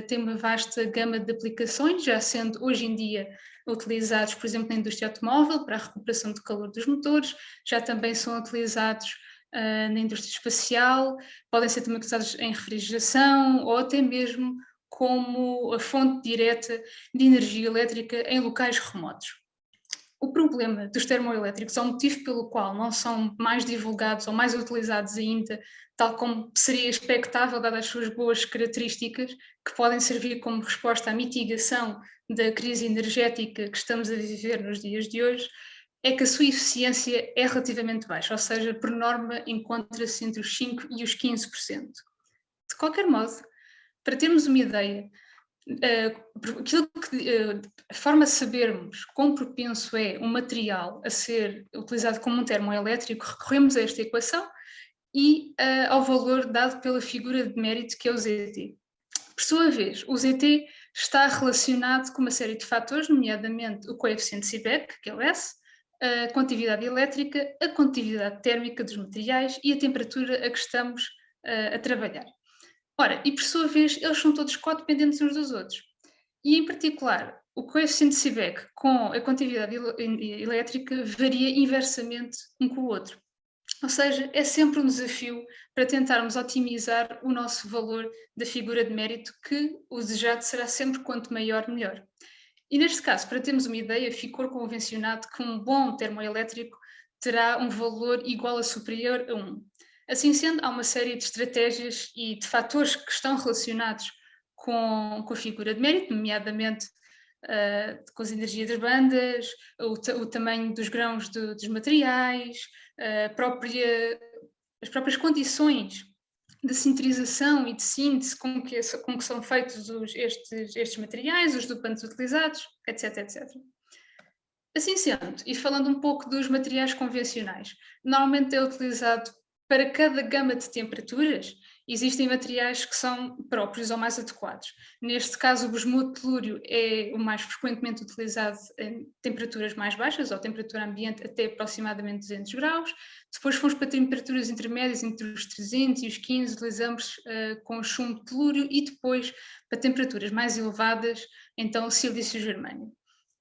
têm uma vasta gama de aplicações, já sendo hoje em dia utilizados, por exemplo, na indústria automóvel, para a recuperação do calor dos motores, já também são utilizados na indústria espacial, podem ser também utilizados em refrigeração ou até mesmo como a fonte direta de energia elétrica em locais remotos. O problema dos termoelétricos, ou o motivo pelo qual não são mais divulgados ou mais utilizados ainda, tal como seria expectável, dadas as suas boas características, que podem servir como resposta à mitigação da crise energética que estamos a viver nos dias de hoje, é que a sua eficiência é relativamente baixa, ou seja, por norma encontra-se entre os 5% e os 15%. De qualquer modo, para termos uma ideia, a forma de sabermos quão propenso é um material a ser utilizado como um termoelétrico, recorremos a esta equação e ao valor dado pela figura de mérito que é o ZT. Por sua vez, o ZT está relacionado com uma série de fatores, nomeadamente o coeficiente Seebeck, que é o S, a condutividade elétrica, a condutividade térmica dos materiais e a temperatura a que estamos a trabalhar. Ora, e por sua vez, eles são todos codependentes uns dos outros. E, em particular, o coeficiente Seebeck com a condutividade elétrica varia inversamente um com o outro. Ou seja, é sempre um desafio para tentarmos otimizar o nosso valor da figura de mérito, que o desejado será sempre quanto maior, melhor. E neste caso, para termos uma ideia, ficou convencionado que um bom termoelétrico terá um valor igual a superior a 1. Assim sendo, há uma série de estratégias e de fatores que estão relacionados com a figura de mérito, nomeadamente com as energias das bandas, o tamanho dos grãos dos materiais, as próprias condições de sinterização e de síntese com que são feitos estes materiais, os dopantes utilizados, etc, etc. Assim sendo, e falando um pouco dos materiais convencionais, normalmente é utilizado para cada gama de temperaturas, existem materiais que são próprios ou mais adequados. Neste caso, o bismuto telúrio é o mais frequentemente utilizado em temperaturas mais baixas, ou temperatura ambiente até aproximadamente 200 graus. Depois fomos para temperaturas intermédias entre os 300 e os 15, utilizamos com chumbo telúrio, e depois para temperaturas mais elevadas, então silício-germânio.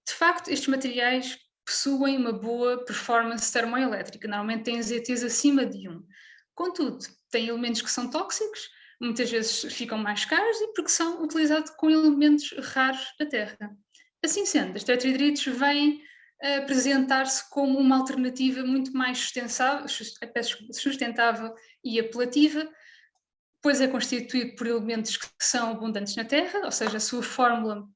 De facto, estes materiais possuem uma boa performance termoelétrica, normalmente têm ZTs acima de 1. Contudo, têm elementos que são tóxicos, muitas vezes ficam mais caros e porque são utilizados com elementos raros da Terra. Assim sendo, as tetrahidrites vêm a apresentar-se como uma alternativa muito mais sustentável e apelativa, pois é constituído por elementos que são abundantes na Terra, ou seja, a sua fórmula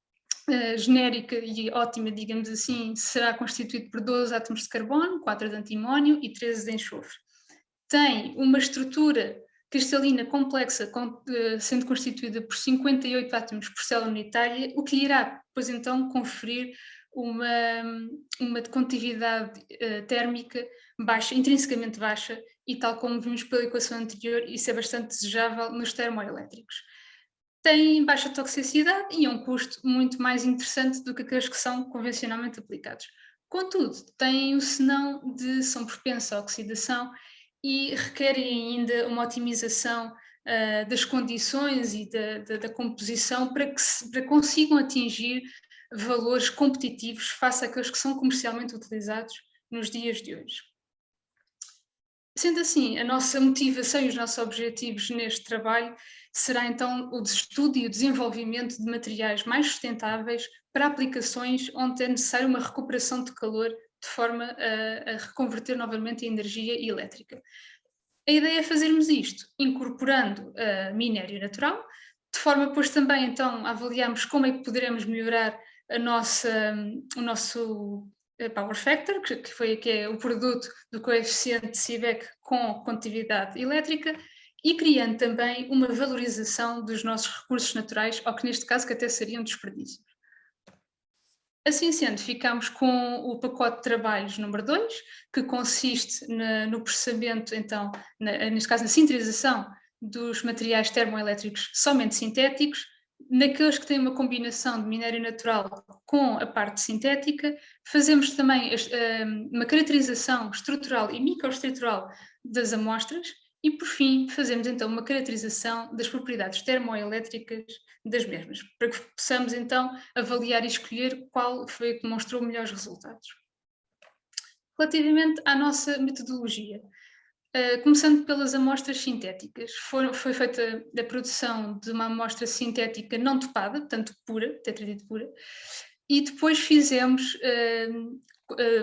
genérica e ótima, digamos assim, será constituído por 12 átomos de carbono, 4 de antimónio e 13 de enxofre. Tem uma estrutura cristalina complexa, sendo constituída por 58 átomos por célula unitária, o que lhe irá, pois então, conferir uma condutividade térmica baixa, intrinsecamente baixa, e tal como vimos pela equação anterior, isso é bastante desejável nos termoelétricos. Tem baixa toxicidade e é um custo muito mais interessante do que aqueles que são convencionalmente aplicados. Contudo, tem o senão de são propensos à oxidação e requerem ainda uma otimização das condições e da composição para que consigam atingir valores competitivos face àqueles que são comercialmente utilizados nos dias de hoje. Sendo assim, a nossa motivação e os nossos objetivos neste trabalho será então o estudo e o desenvolvimento de materiais mais sustentáveis para aplicações onde é necessária uma recuperação de calor de forma a reconverter novamente a energia elétrica. A ideia é fazermos isto incorporando minério natural, de forma pois também então a avaliarmos como é que poderemos melhorar o nosso Power Factor, que é o produto do coeficiente de Seebeck com condutividade elétrica, e criando também uma valorização dos nossos recursos naturais, ou que neste caso que até seriam desperdícios. Assim sendo, ficamos com o pacote de trabalhos número 2, que consiste no processamento, então, neste caso na sintetização dos materiais termoelétricos somente sintéticos, naqueles que têm uma combinação de minério natural com a parte sintética. Fazemos também uma caracterização estrutural e microestrutural das amostras e, por fim, fazemos então uma caracterização das propriedades termoelétricas das mesmas, para que possamos então avaliar e escolher qual foi o que mostrou melhores resultados. Relativamente à nossa metodologia, começando pelas amostras sintéticas, foi feita a produção de uma amostra sintética não topada, portanto pura, tetradito pura, e depois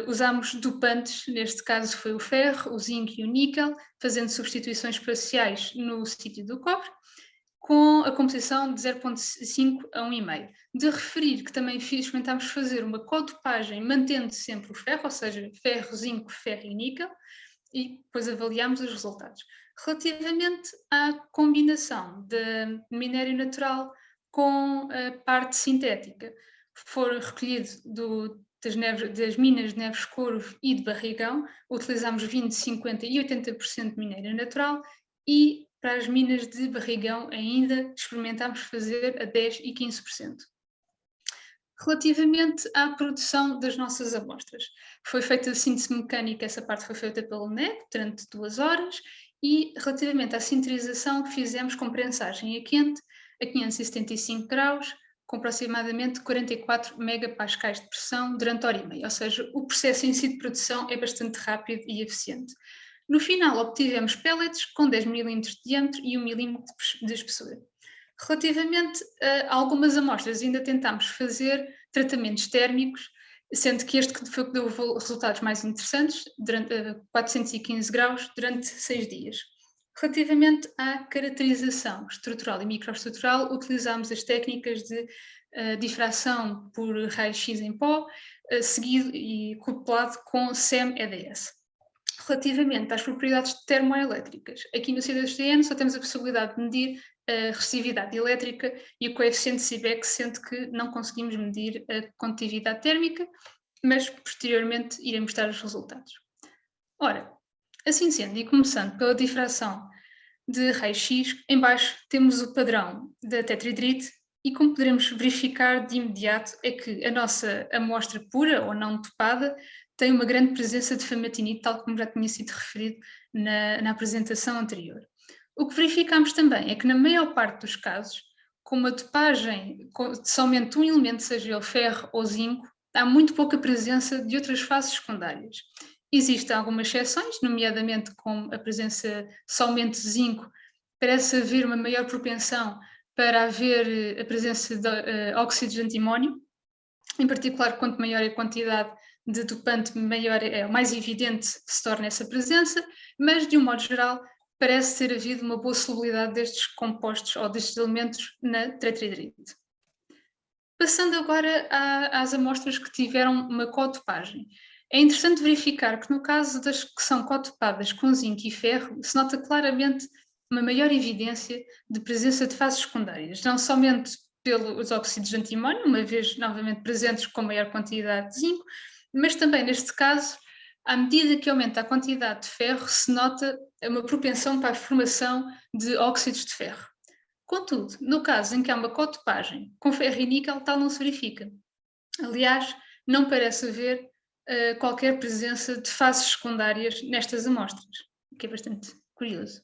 usámos dopantes, neste caso foi o ferro, o zinco e o níquel, fazendo substituições parciais no sítio do cobre, com a composição de 0,5 a 1,5. De referir que também experimentámos fazer uma codopagem mantendo sempre o ferro, ou seja, ferro, zinco, ferro e níquel, e depois avaliámos os resultados. Relativamente à combinação de minério natural com a parte sintética, foram recolhidos das minas de Neves Corvo e de Barrigão, utilizámos 20%, 50% e 80% de minério natural, e para as minas de Barrigão ainda experimentámos fazer a 10% e 15%. Relativamente à produção das nossas amostras, foi feita a síntese mecânica, essa parte foi feita pelo NEC durante 2 horas, e relativamente à sinterização fizemos com prensagem a quente a 575 graus, com aproximadamente 44 megapascais de pressão durante 1h30, ou seja, o processo em si de produção é bastante rápido e eficiente. No final obtivemos pellets com 10 mm de diâmetro e 1 mm de espessura. Relativamente a algumas amostras, ainda tentámos fazer tratamentos térmicos, sendo que este foi o que deu resultados mais interessantes, durante 415 graus, durante 6 dias. Relativamente à caracterização estrutural e microestrutural, utilizámos as técnicas de difração por raio-x em pó, seguido e couplado com SEM-EDS. Relativamente às propriedades termoelétricas, aqui no CDSTN só temos a possibilidade de medir a resistividade elétrica e o coeficiente de Seebeck, sendo que não conseguimos medir a condutividade térmica, mas posteriormente iremos mostrar os resultados. Ora, assim sendo, e começando pela difração de raio-x, em baixo temos o padrão da tetrahidrite, e como poderemos verificar de imediato é que a nossa amostra pura ou não topada tem uma grande presença de famatinite, tal como já tinha sido referido na apresentação anterior. O que verificamos também é que na maior parte dos casos, com uma topagem de somente um elemento, seja ele ferro ou zinco, há muito pouca presença de outras fases secundárias. Existem algumas exceções, nomeadamente com a presença somente de zinco, parece haver uma maior propensão para haver a presença de óxidos de antimónio, em particular quanto maior a quantidade de dopante maior, mais evidente se torna essa presença, mas de um modo geral parece ter havido uma boa solubilidade destes compostos ou destes elementos na tetridrite. Passando agora às amostras que tiveram uma codopagem. É interessante verificar que no caso das que são cotopadas com zinco e ferro, se nota claramente uma maior evidência de presença de fases secundárias, não somente pelos óxidos de antimónio, uma vez novamente presentes com maior quantidade de zinco, mas também neste caso, à medida que aumenta a quantidade de ferro, se nota uma propensão para a formação de óxidos de ferro. Contudo, no caso em que há uma cotopagem com ferro e níquel, tal não se verifica. Aliás, não parece haver qualquer presença de fases secundárias nestas amostras, o que é bastante curioso.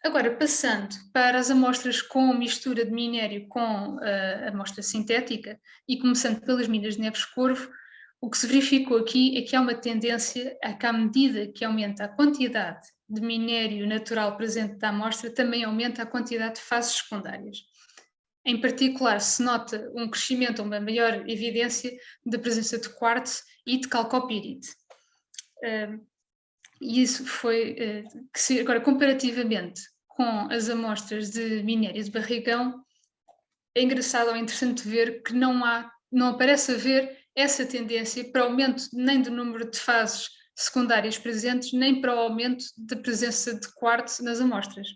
Agora, passando para as amostras com mistura de minério com a amostra sintética e começando pelas minas de Neves-Corvo, o que se verificou aqui é que há uma tendência a que, à medida que aumenta a quantidade de minério natural presente da amostra, também aumenta a quantidade de fases secundárias. Em particular, se nota um crescimento, uma maior evidência da presença de quartzo e de calcopirite. E isso foi, agora, comparativamente com as amostras de minério de barrigão, é engraçado ou interessante ver que não parece haver essa tendência para aumento nem do número de fases secundárias presentes, nem para o aumento da presença de quartzo nas amostras.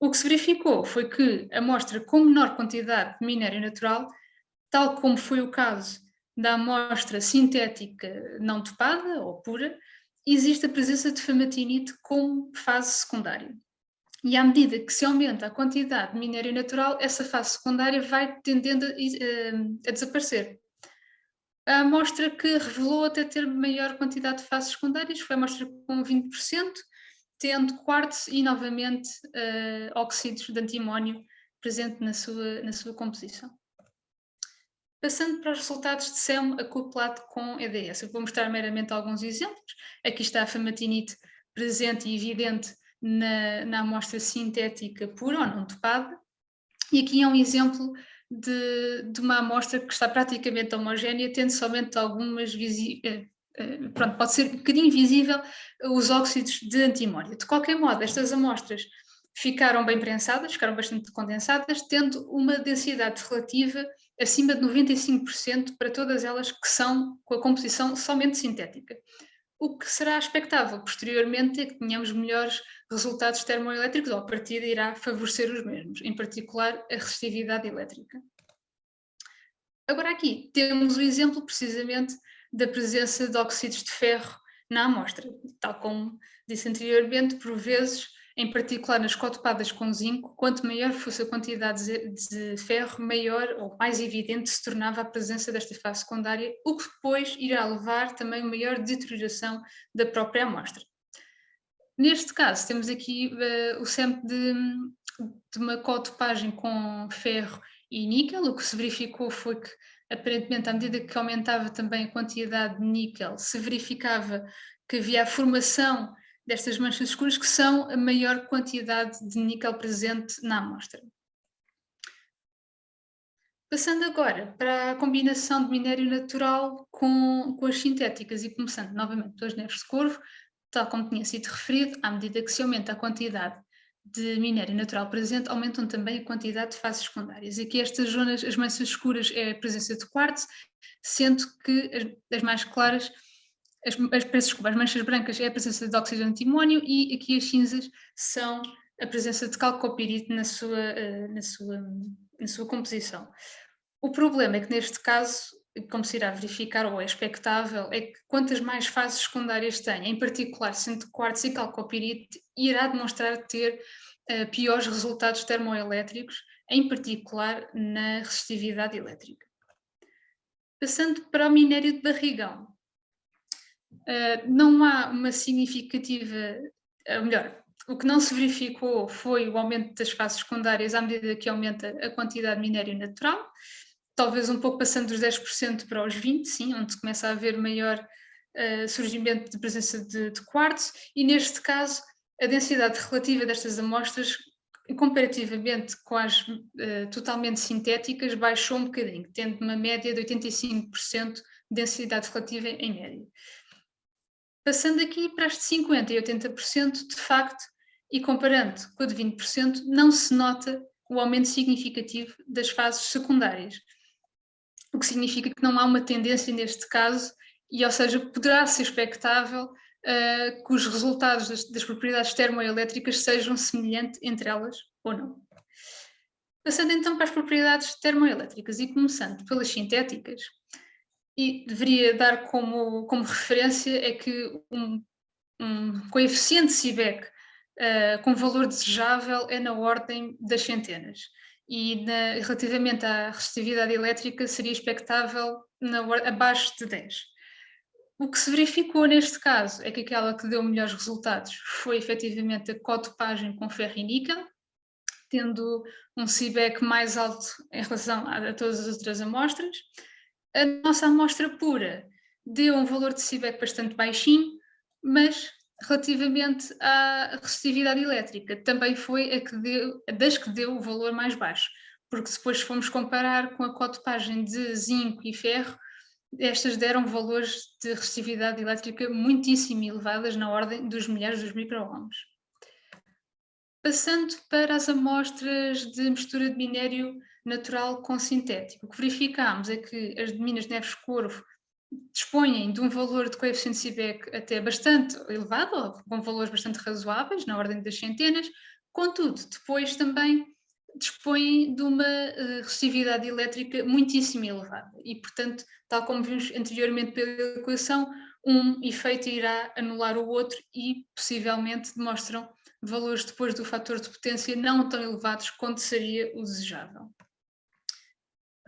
O que se verificou foi que a amostra com menor quantidade de minério natural, tal como foi o caso da amostra sintética não topada ou pura, existe a presença de famatinite como fase secundária. E à medida que se aumenta a quantidade de minério natural, essa fase secundária vai tendendo a desaparecer. A amostra que revelou até ter maior quantidade de fases secundárias foi a amostra com 20%, tendo quartzo e, novamente, óxidos de antimónio presente na sua composição. Passando para os resultados de SEM acoplado com EDS, eu vou mostrar meramente alguns exemplos. Aqui está a famatinite presente e evidente na amostra sintética pura ou não topada, e aqui é um exemplo de uma amostra que está praticamente homogénea, tendo somente algumas pode ser um bocadinho visível os óxidos de antimónio. De qualquer modo, estas amostras ficaram bem prensadas, ficaram bastante condensadas, tendo uma densidade relativa acima de 95% para todas elas que são com a composição somente sintética. O que será expectável posteriormente é que tenhamos melhores resultados termoelétricos, ou a partida irá favorecer os mesmos, em particular a resistividade elétrica. Agora aqui temos o exemplo precisamente da presença de óxidos de ferro na amostra, tal como disse anteriormente, por vezes, em particular nas cotopadas com zinco, quanto maior fosse a quantidade de ferro, maior ou mais evidente se tornava a presença desta fase secundária, o que depois irá levar também a maior deterioração da própria amostra. Neste caso, temos aqui o SEM de uma cotopagem com ferro e níquel. O que se verificou foi que, aparentemente, à medida que aumentava também a quantidade de níquel, se verificava que havia a formação destas manchas escuras, que são a maior quantidade de níquel presente na amostra. Passando agora para a combinação de minério natural com as sintéticas e começando novamente pelas Neves de Corvo, tal como tinha sido referido, à medida que se aumenta a quantidade de minério natural presente, aumentam também a quantidade de fases secundárias. Aqui estas zonas, as manchas escuras é a presença de quartzo, sendo que as mais claras, as manchas brancas é a presença de óxido de antimónio e aqui as cinzas são a presença de calcopirite na sua composição. O problema é que neste caso, como se irá verificar ou é expectável, é que quantas mais fases secundárias tem, em particular sendo quartzo e calcopirite, irá demonstrar ter piores resultados termoelétricos, em particular na resistividade elétrica. Passando para o minério de barrigão, não há uma significativa, melhor, o que não se verificou foi o aumento das fases secundárias à medida que aumenta a quantidade de minério natural, talvez um pouco passando dos 10% para os 20%, sim, onde começa a haver maior surgimento de presença de quartzo, e neste caso a densidade relativa destas amostras, comparativamente com as totalmente sintéticas, baixou um bocadinho, tendo uma média de 85% densidade relativa em média. Passando aqui para as de 50% e 80%, de facto, e comparando com a de 20%, não se nota o aumento significativo das fases secundárias, o que significa que não há uma tendência neste caso, e, ou seja, poderá ser expectável que os resultados das propriedades termoelétricas sejam semelhantes entre elas ou não. Passando então para as propriedades termoelétricas e começando pelas sintéticas, e deveria dar como referência é que um coeficiente Seebeck com valor desejável é na ordem das centenas, e relativamente à resistividade elétrica seria expectável abaixo de 10. O que se verificou neste caso é que aquela que deu melhores resultados foi efetivamente a codopagem com ferro e níquel, tendo um Seebeck mais alto em relação a todas as outras amostras. A nossa amostra pura deu um valor de Seebeck bastante baixinho, mas relativamente à resistividade elétrica também foi das que deu o valor mais baixo, porque depois se formos comparar com a codopagem de zinco e ferro, estas deram valores de resistividade elétrica muitíssimo elevadas, na ordem dos milhares dos microohms. Passando para as amostras de mistura de minério natural com sintético, o que verificámos é que as de Minas Neves Corvo dispõem de um valor de coeficiente Seebeck até bastante elevado, ou com valores bastante razoáveis, na ordem das centenas, contudo, depois também dispõem de uma resistividade elétrica muitíssimo elevada e, portanto, tal como vimos anteriormente pela equação, um efeito irá anular o outro e possivelmente demonstram valores depois do fator de potência não tão elevados quanto seria o desejável.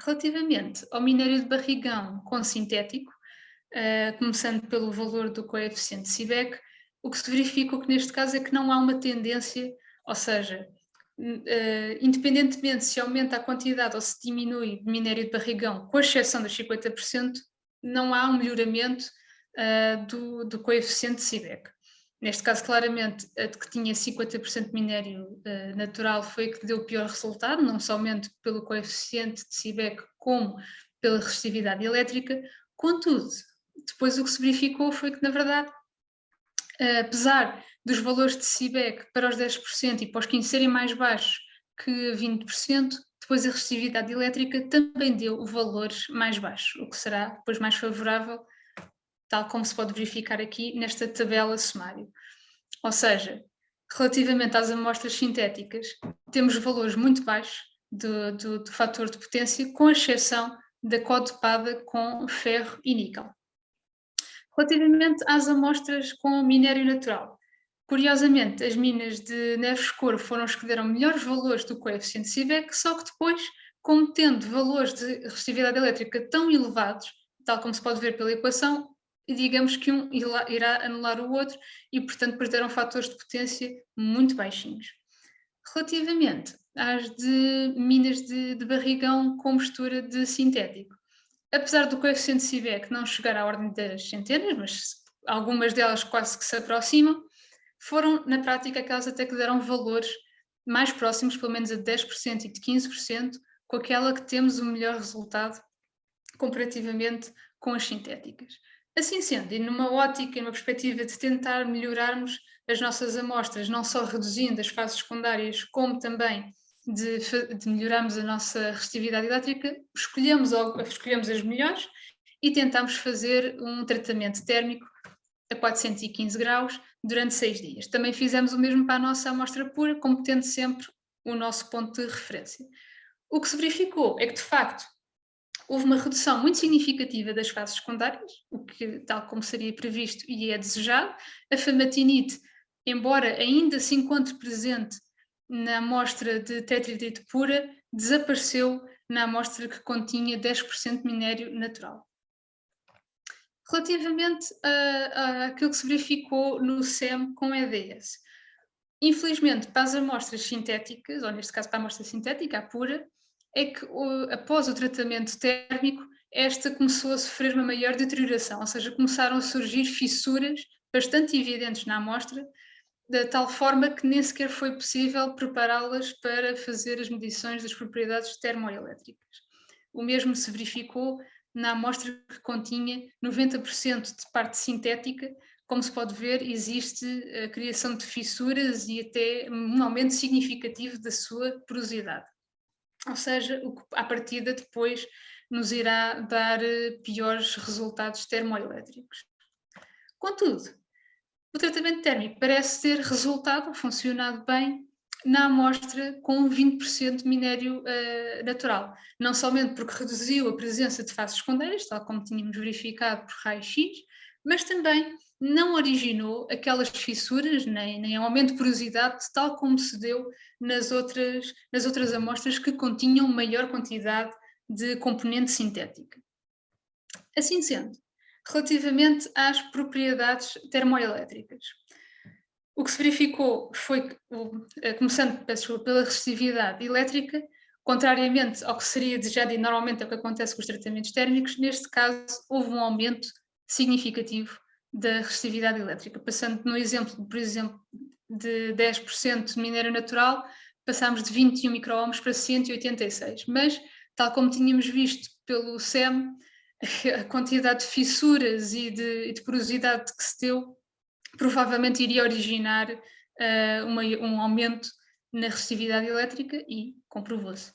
Relativamente ao minério de barrigão com sintético, começando pelo valor do coeficiente Seebeck, o que se verificou que neste caso é que não há uma tendência, ou seja, independentemente se aumenta a quantidade ou se diminui de minério de barrigão, com exceção dos 50%, não há um melhoramento do coeficiente Seebeck. Neste caso, claramente, a que tinha 50% de minério natural foi a que deu o pior resultado, não somente pelo coeficiente de Seebeck, como pela resistividade elétrica. Contudo, depois o que se verificou foi que, na verdade, apesar dos valores de Seebeck para os 10% e para os 15% serem mais baixos que 20%, depois a resistividade elétrica também deu valores mais baixos, o que será depois mais favorável, tal como se pode verificar aqui nesta tabela sumário. Ou seja, relativamente às amostras sintéticas, temos valores muito baixos do fator de potência, com exceção da codopada com ferro e níquel. Relativamente às amostras com minério natural, curiosamente, as minas de Neves Corvo foram as que deram melhores valores do coeficiente Seebeck, só que depois, como tendo valores de resistividade elétrica tão elevados, tal como se pode ver pela equação, digamos que um irá anular o outro e, portanto, depois deram fatores de potência muito baixinhos. Relativamente às de minas de barrigão com mistura de sintético, apesar do coeficiente Seebeck não chegar à ordem das centenas, mas algumas delas quase que se aproximam, foram, na prática, aquelas até que deram valores mais próximos, pelo menos a 10% e de 15%, com aquela que temos o melhor resultado comparativamente com as sintéticas. Assim sendo, e numa ótica e numa perspectiva de tentar melhorarmos as nossas amostras, não só reduzindo as fases secundárias, como também de melhorarmos a nossa resistividade elétrica, escolhemos as melhores e tentamos fazer um tratamento térmico a 415 graus durante 6 dias. Também fizemos o mesmo para a nossa amostra pura, como tendo sempre o nosso ponto de referência. O que se verificou é que, de facto, houve uma redução muito significativa das fases secundárias, o que, tal como seria previsto e é desejado. A famatinite, embora ainda se encontre presente na amostra de tetridrito pura, desapareceu na amostra que continha 10% de minério natural. Relativamente àquilo que se verificou no SEM com EDS, infelizmente para as amostras sintéticas, ou neste caso para a amostra sintética, a pura, é que após o tratamento térmico, esta começou a sofrer uma maior deterioração, ou seja, começaram a surgir fissuras bastante evidentes na amostra, de tal forma que nem sequer foi possível prepará-las para fazer as medições das propriedades termoelétricas. O mesmo se verificou na amostra que continha 90% de parte sintética. Como se pode ver, existe a criação de fissuras e até um aumento significativo da sua porosidade. Ou seja, o que à partida depois nos irá dar piores resultados termoelétricos. Contudo, o tratamento térmico parece ter resultado, funcionado bem, na amostra com 20% de minério natural. Não somente porque reduziu a presença de faces secundárias, tal como tínhamos verificado por raio-x, mas também não originou aquelas fissuras, nem aumento de porosidade, tal como se deu nas outras amostras que continham maior quantidade de componente sintética. Assim sendo, relativamente às propriedades termoelétricas, o que se verificou foi que, começando pela resistividade elétrica, contrariamente ao que seria desejado e normalmente é o que acontece com os tratamentos térmicos, neste caso houve um aumento significativo da resistividade elétrica, passando no exemplo, por exemplo, de 10% de minério natural, passámos de 21 microohms para 186, mas, tal como tínhamos visto pelo SEM, a quantidade de fissuras e de porosidade que se deu provavelmente iria originar um aumento na resistividade elétrica e comprovou-se.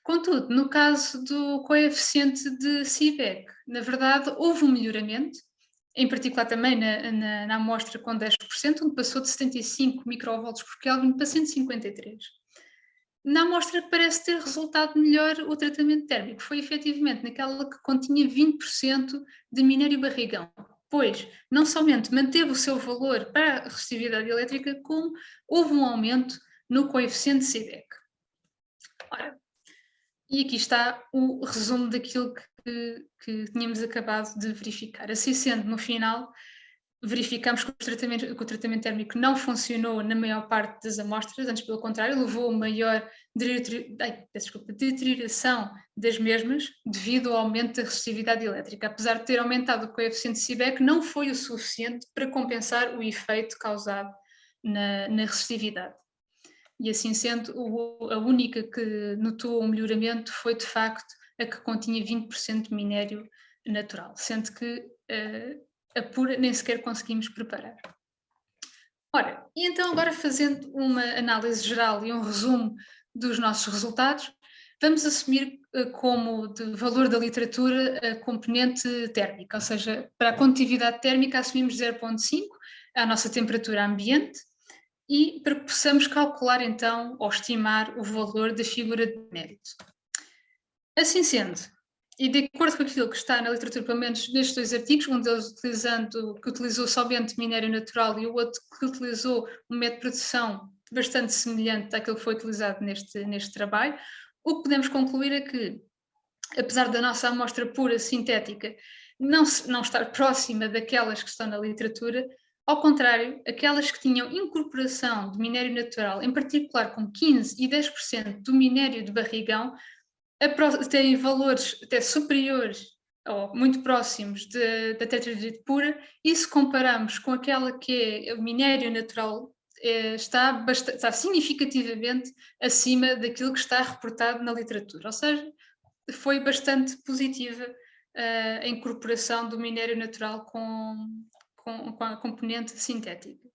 Contudo, no caso do coeficiente de Seebeck, na verdade houve um melhoramento, em particular também na amostra com 10%, onde passou de 75 microvolts por Kelvin para 153. Na amostra que parece ter resultado melhor o tratamento térmico foi efetivamente naquela que continha 20% de minério barrigão, pois não somente manteve o seu valor para a resistividade elétrica, como houve um aumento no coeficiente Seebeck. Ora, e aqui está o resumo daquilo que tínhamos acabado de verificar. Assim sendo, no final, verificamos que o tratamento térmico não funcionou na maior parte das amostras, antes pelo contrário, levou a maior deterioração das mesmas devido ao aumento da resistividade elétrica. Apesar de ter aumentado o coeficiente de Seebeck, não foi o suficiente para compensar o efeito causado na resistividade. E assim sendo, a única que notou um melhoramento foi de facto a que continha 20% de minério natural, sendo que a pura nem sequer conseguimos preparar. Ora, e então agora fazendo uma análise geral e um resumo dos nossos resultados, vamos assumir como de valor da literatura a componente térmica, ou seja, para a condutividade térmica assumimos 0,5, a nossa temperatura ambiente, e para que possamos calcular então ou estimar o valor da figura de mérito. Assim sendo, e de acordo com aquilo que está na literatura, pelo menos nestes dois artigos, um deles que utilizou somente minério natural e o outro que utilizou um método de produção bastante semelhante àquilo que foi utilizado neste trabalho, o que podemos concluir é que, apesar da nossa amostra pura sintética não estar próxima daquelas que estão na literatura, ao contrário, aquelas que tinham incorporação de minério natural, em particular com 15% e 10% do minério de barrigão, têm valores até superiores ou muito próximos da tetradite pura, e se compararmos com aquela que é o minério natural, está significativamente acima daquilo que está reportado na literatura, ou seja, foi bastante positiva a incorporação do minério natural com a componente sintética.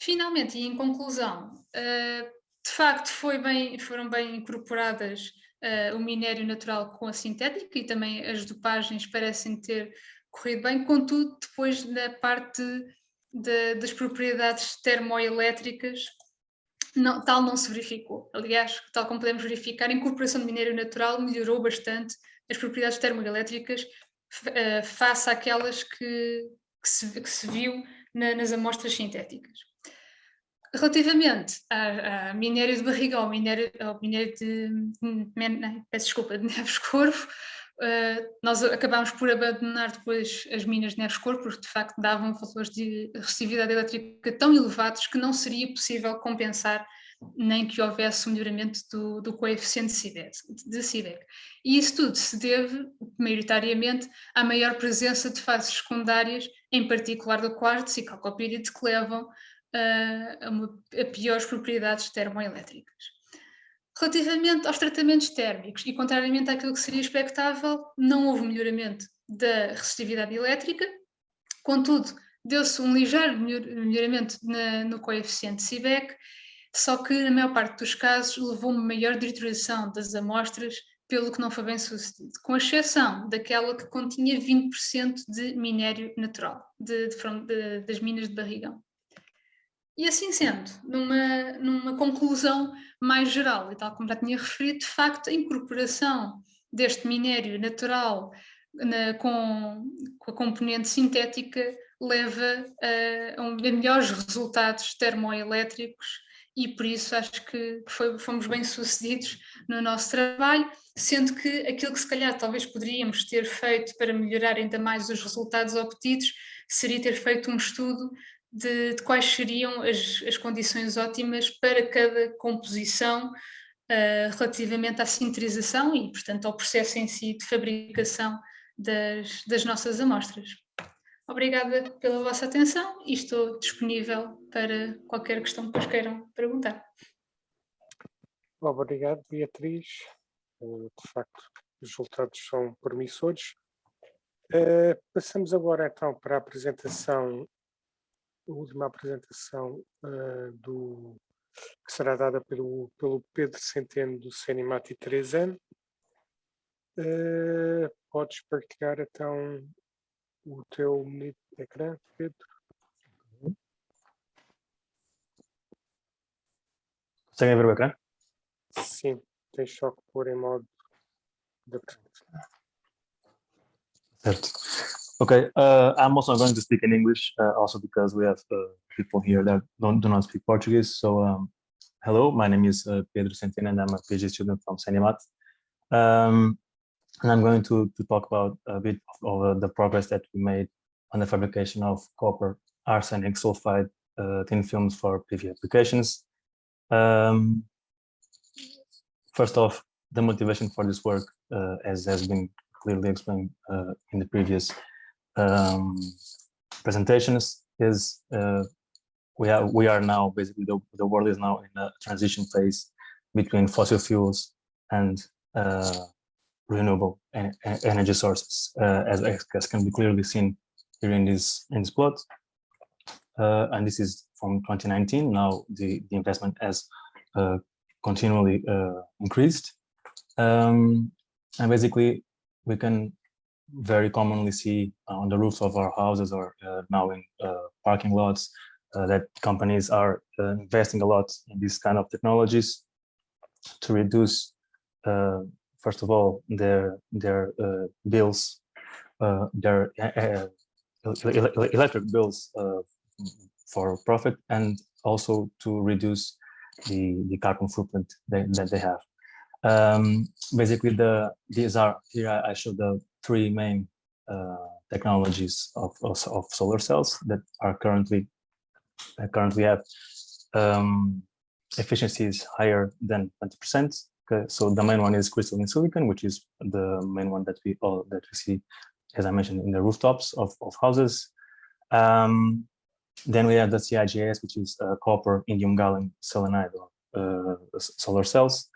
Finalmente, e em conclusão, de facto foram bem incorporadas o minério natural com a sintética e também as dopagens parecem ter corrido bem, contudo, depois na parte das propriedades termoelétricas, tal não se verificou. Aliás, tal como podemos verificar, a incorporação de minério natural melhorou bastante as propriedades termoelétricas face àquelas que se viu nas amostras sintéticas. Relativamente a minério de barrigão, ao minério de Neves-Corvo, nós acabámos por abandonar depois as minas de Neves-Corvo, porque de facto davam valores de resistividade elétrica tão elevados que não seria possível compensar nem que houvesse um melhoramento do coeficiente de Seebeck. E isso tudo se deve, maioritariamente, à maior presença de fases secundárias, em particular do quartzo e calcopírite, que levam a piores propriedades termoelétricas. Relativamente aos tratamentos térmicos, e contrariamente àquilo que seria expectável, não houve melhoramento da resistividade elétrica, contudo, deu-se um ligeiro melhoramento no coeficiente Seebeck, só que na maior parte dos casos levou a uma maior deterioração das amostras, pelo que não foi bem sucedido, com exceção daquela que continha 20% de minério natural, das minas de Barrigão. E assim sendo, numa conclusão mais geral, e tal como já tinha referido, de facto, a incorporação deste minério natural com a componente sintética leva a melhores resultados termoelétricos e por isso acho que fomos bem sucedidos no nosso trabalho, sendo que aquilo que se calhar talvez poderíamos ter feito para melhorar ainda mais os resultados obtidos seria ter feito um estudo de quais seriam as condições ótimas para cada composição relativamente à sinterização e, portanto, ao processo em si de fabricação das nossas amostras. Obrigada pela vossa atenção e estou disponível para qualquer questão que vos queiram perguntar. Obrigado, Beatriz. De facto, os resultados são promissores. Passamos agora então para a apresentação, a última apresentação que será dada pelo Pedro Centeno do CENIMAT 3N. Podes partilhar então o teu bonito ecrã, Pedro? Conseguem ver o ecrã? Sim, tens só que pôr em modo de apresentação. Certo. Okay, I'm also going to speak in English, also because we have people here that do not speak Portuguese. So, hello, my name is Pedro Centeno, and I'm a PhD student from CENIMAT. And I'm going to talk about a bit of the progress that we made on the fabrication of copper arsenic sulfide thin films for PV applications. First off, the motivation for this work, as has been clearly explained in the previous presentations, is we are now basically the world is now in a transition phase between fossil fuels and renewable energy sources, as can be clearly seen here in this plot. And this is from 2019. Now the investment has continually increased, and basically we can very commonly see on the roofs of our houses or now in parking lots that companies are investing a lot in these kind of technologies to reduce, first of all, their bills, their electric bills for profit, and also to reduce the carbon footprint that they have. Basically, these are here. I show the three main technologies of solar cells that are currently have efficiencies higher than 20%. Okay, so the main one is crystalline silicon, which is the main one that we see, as I mentioned, in the rooftops of houses. Then we have the CIGS, which is copper, indium gallium selenide solar cells,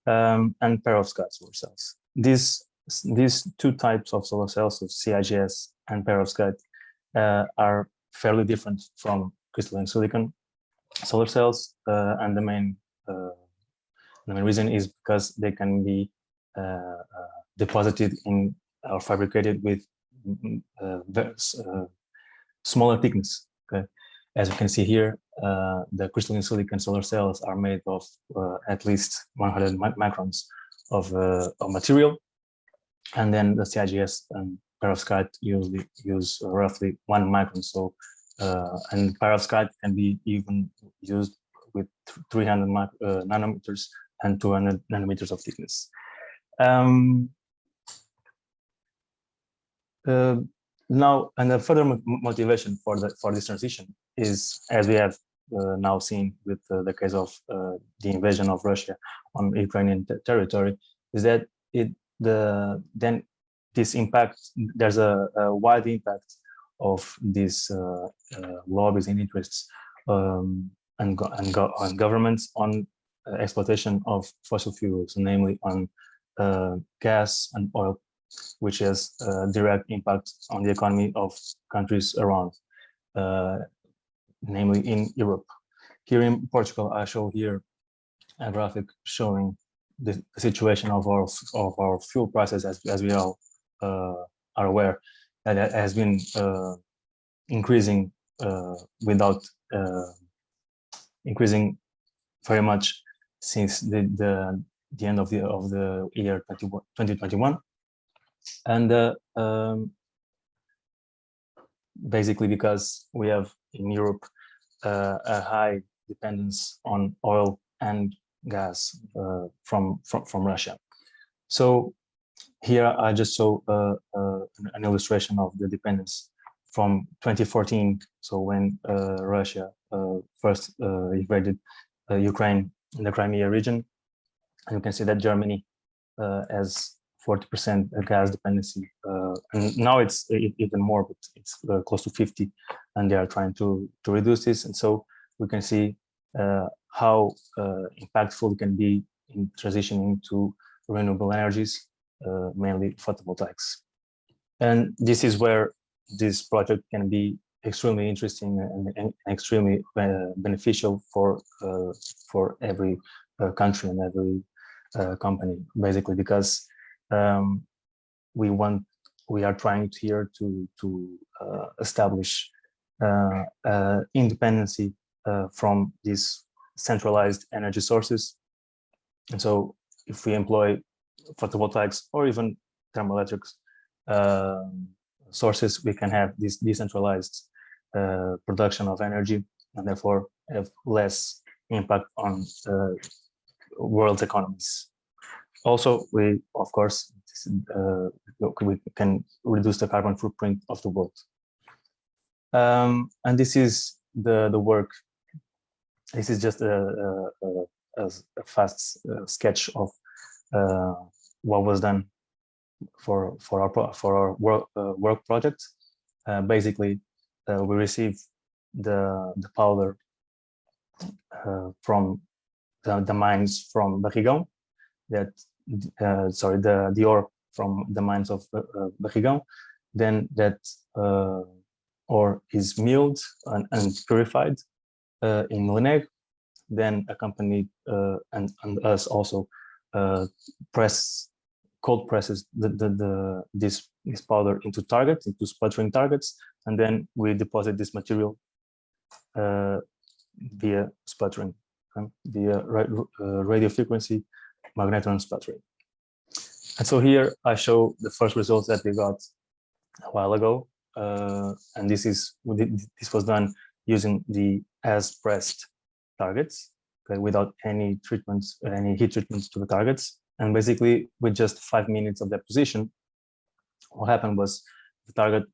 and perovskite solar cells. These two types of solar cells, of CIGS and perovskite, are fairly different from crystalline silicon solar cells, and the main reason is because they can be deposited in or fabricated with smaller thickness. Okay, as you can see here, the crystalline silicon solar cells are made of at least 100 microns of material, and then the CIGS and perovskite usually use roughly 1 micron. So, and perovskite can be even used with 300 nanometers and 200 nanometers of thickness. Now, and the further motivation for this transition is, as we have now seen with the case of the invasion of Russia on Ukrainian territory, is that then this impact, there's a wide impact of these lobbies and interests and governments on exploitation of fossil fuels, namely on gas and oil, which has a direct impact on the economy of countries around, namely in Europe. Here in Portugal, I show here a graphic showing the situation of our fuel prices, as we all are aware, that it has been increasing without increasing very much since the end of the year 2021, and basically because we have in Europe a high dependence on oil and gas from Russia. So here I just show an illustration of the dependence from 2014. So when Russia first invaded Ukraine in the Crimea region, and you can see that Germany has 40% gas dependency, and now it's even more, but it's close to 50, and they are trying to reduce this. And so we can see how impactful it can be in transitioning to renewable energies, mainly photovoltaics. And this is where this project can be extremely interesting and extremely beneficial for every country and every company, basically, because we are trying here to establish independency from these centralized energy sources. And so if we employ photovoltaics or even thermoelectric sources, we can have this decentralized production of energy, and therefore have less impact on world economies. Also, we, of course, we can reduce the carbon footprint of the world. And this is the work. This is just a fast sketch of what was done for our work project. Basically, we received the powder from the mines from Barrigão, that the ore from the mines of Barrigão. Then that ore is milled and purified in Leneg. Then a company and us also cold presses this powder into targets, into sputtering targets, and then we deposit this material via sputtering, via radio frequency magnetron sputtering. And so here I show the first results that we got a while ago, and this was done using the as pressed targets, okay, without any treatments, any heat treatments to the targets. And basically, with just 5 minutes of deposition, what happened was the target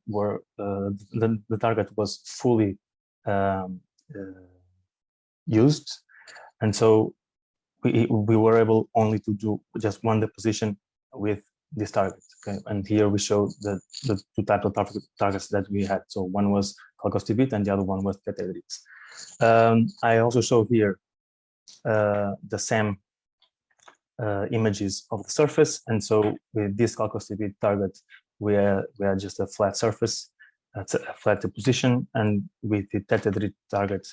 was fully used, and so we were able only to do just one deposition with this target. Okay, and here we show the two types of targets that we had. So one was chalcocitite and the other one was tetradite. I also show here the same images of the surface, and so with this chalcocitite target, we had just a flat surface, a flat deposition, and with the tetradite target,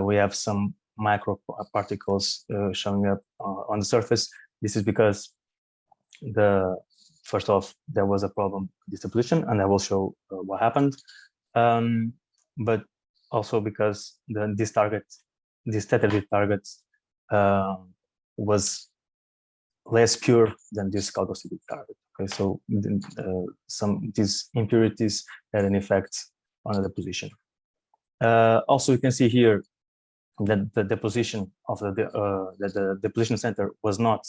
we have some micro particles showing up on the surface. This is because first off, there was a problem with this deposition, and I will show what happened. But also because this tetradite target was less pure than this chalcocitite target. Okay, so these impurities had an effect on the deposition. Also, you can see here that the deposition of the deposition center was not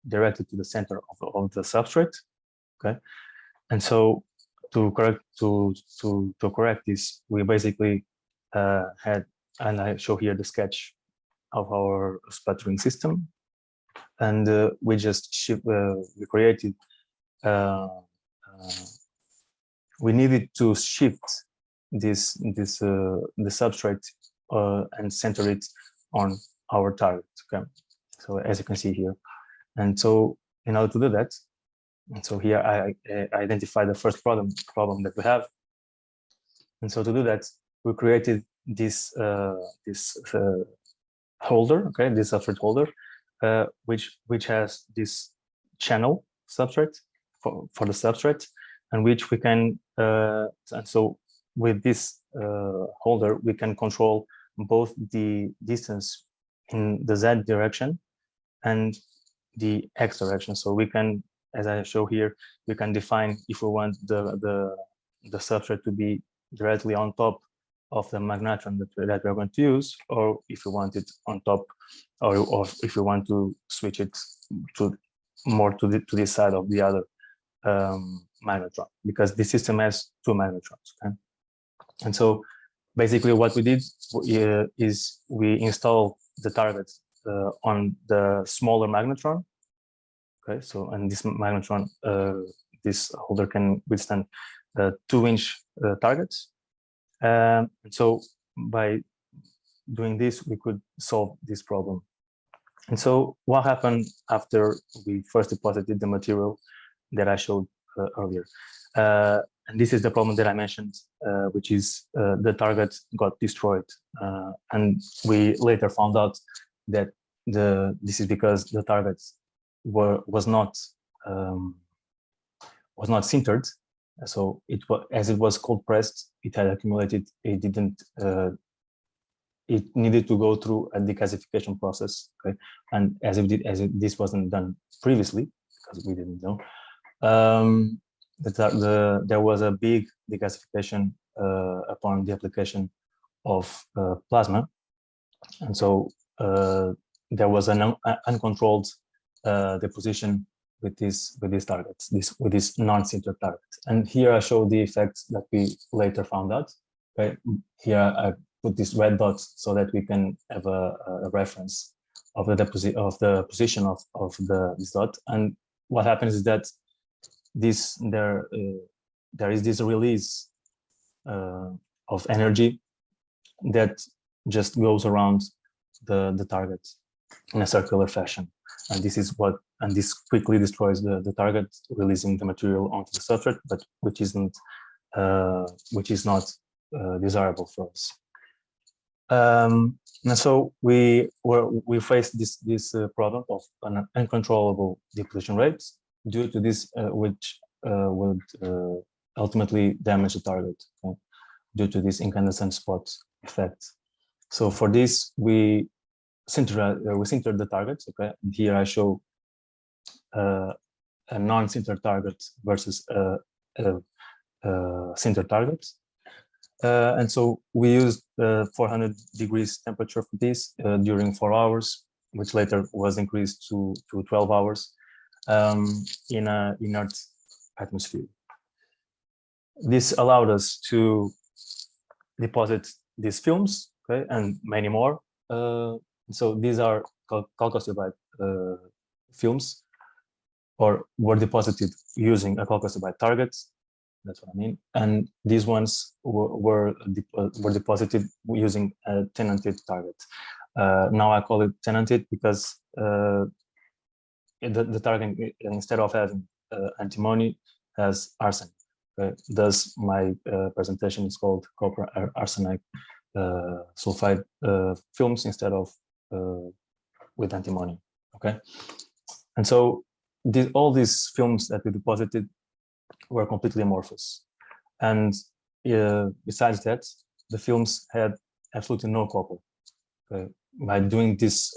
directed to the center of the substrate. Okay, and so to correct this, we basically had, and I show here the sketch of our sputtering system, and we just we created. We needed to shift the substrate and center it on our target. Okay, so as you can see here, and so in order to do that, and so here I identify the first problem that we have, and so to do that, we created this holder, okay, this substrate holder, which has this channel substrate for the substrate, and which we can and so with this holder we can control both the distance in the Z direction and the X direction. So we can, as I show here, we can define if we want the substrate to be directly on top of the magnetron that we're going to use, or if we want it on top, or if we want to switch it to more to this side of the other magnetron, because the system has 2 magnetrons. Okay? And so basically what we did is we install the target on the smaller magnetron. Okay, so and this magnetron, this holder can withstand 2-inch targets. And so by doing this, we could solve this problem. And so what happened after we first deposited the material that I showed earlier? And this is the problem that I mentioned, which is the target got destroyed. And we later found out that this is because the target was not sintered. So as it was cold pressed, it had accumulated. It didn't. It needed to go through a decasification process. Okay, and this wasn't done previously because we didn't know. There was a big decasification upon the application of plasma, and so there was an uncontrolled deposition with these targets, with this non-sintered target. And here I show the effects that we later found out. Okay, here I put these red dots so that we can have a reference of the position of this dot. And what happens is that there is this release of energy that just goes around the target in a circular fashion, and this quickly destroys the target, releasing the material onto the substrate, but which is not desirable for us. And so we faced this problem of an uncontrollable depletion rate due to this, which would ultimately damage the target, okay, due to this incandescent spot effect. So for this, we sintered the targets. Okay, and here I show a non-sintered target versus a sintered target. And so we used 400 degrees temperature for this during 4 hours, which later was increased to 12 hours in an inert atmosphere. This allowed us to deposit these films, okay, and many more. So these are chalcocybite films, or were deposited using a chalcocybite target. That's what I mean. And these ones were deposited using a tenanted target. Now I call it tenanted because the target, instead of having antimony, has arsenic. Thus, my presentation is called copper arsenide sulfide films instead of with antimony. Okay, and so all these films that we deposited were completely amorphous, and besides that, the films had absolutely no copper. By doing this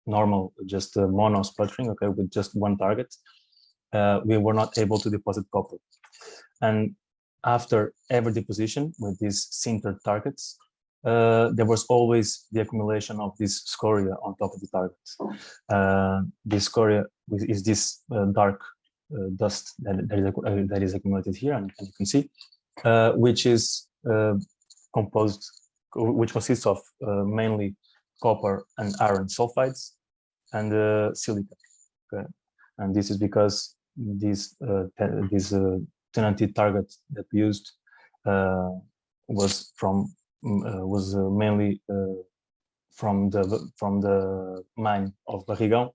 normal, just mono sputtering, okay, with just one target, we were not able to deposit copper. And after every deposition with these sintered targets, there was always the accumulation of this scoria on top of the target. This scoria is this dark dust that is accumulated here, and you can see, which is which consists of mainly copper and iron sulfides and silica. Okay? And this is because this tenanted target that we used was mainly from the mine of Barrigão,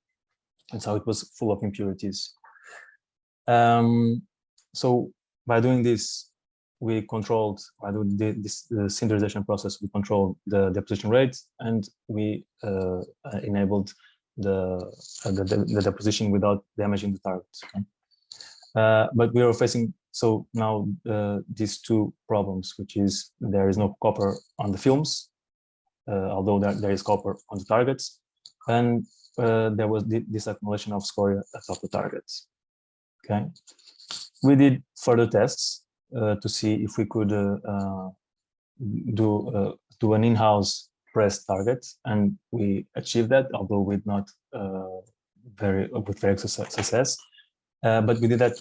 and so it was full of impurities. So by doing this, we controlled, by doing this sinterization process, we controlled the deposition rate, and we enabled the deposition without damaging the target. Okay? But we are facing now these two problems, which is there is no copper on the films, although there is copper on the targets, and there was this accumulation of scoria atop the targets. Okay, we did further tests to see if we could do an in-house press target, and we achieved that, although with not very success. But we did that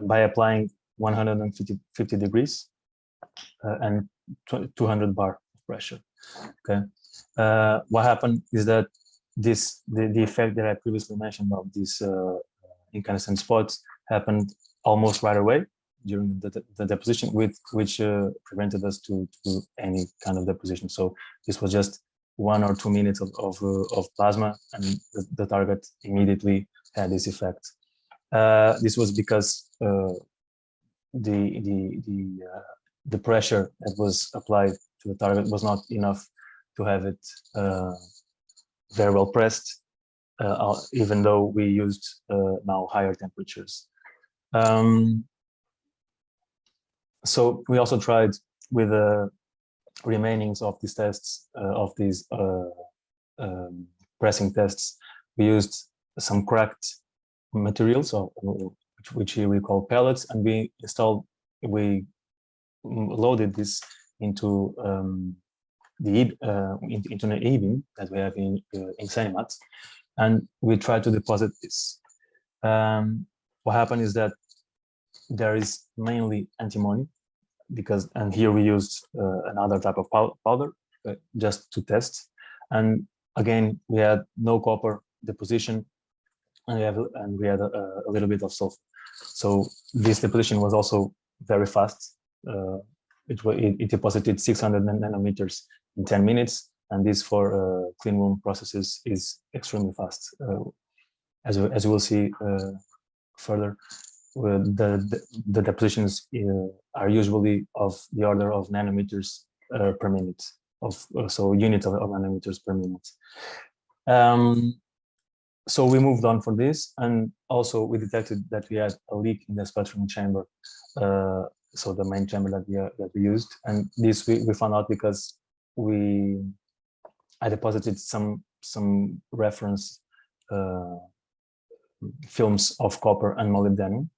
by applying 150 degrees and 200 bar pressure. Okay, what happened is that the effect that I previously mentioned of these incandescent spots happened almost right away during the deposition, which prevented us to do any kind of deposition. So this was just 1 or 2 minutes of plasma, and the target immediately had this effect. This was because the pressure that was applied to the target was not enough to have it very well pressed, even though we used now higher temperatures. So we also tried with the remainings of these tests, of these pressing tests. We used some cracked materials, which here we call pellets, and we loaded this into into an E-beam that we have in CENIMAT, and we tried to deposit this. What happened is that there is mainly antimony, and here we used another type of powder just to test, and again we had no copper deposition, and we had a little bit of sulfur. So this deposition was also very fast. It deposited 600 nanometers in 10 minutes, and this for clean room processes is extremely fast. As we will see further, the depositions are usually of the order of nanometers per minute, so units of nanometers per minute. So we moved on for this, and also we detected that we had a leak in the sputtering chamber, so the main chamber that we used, and this we found out because I deposited some reference films of copper and molybdenum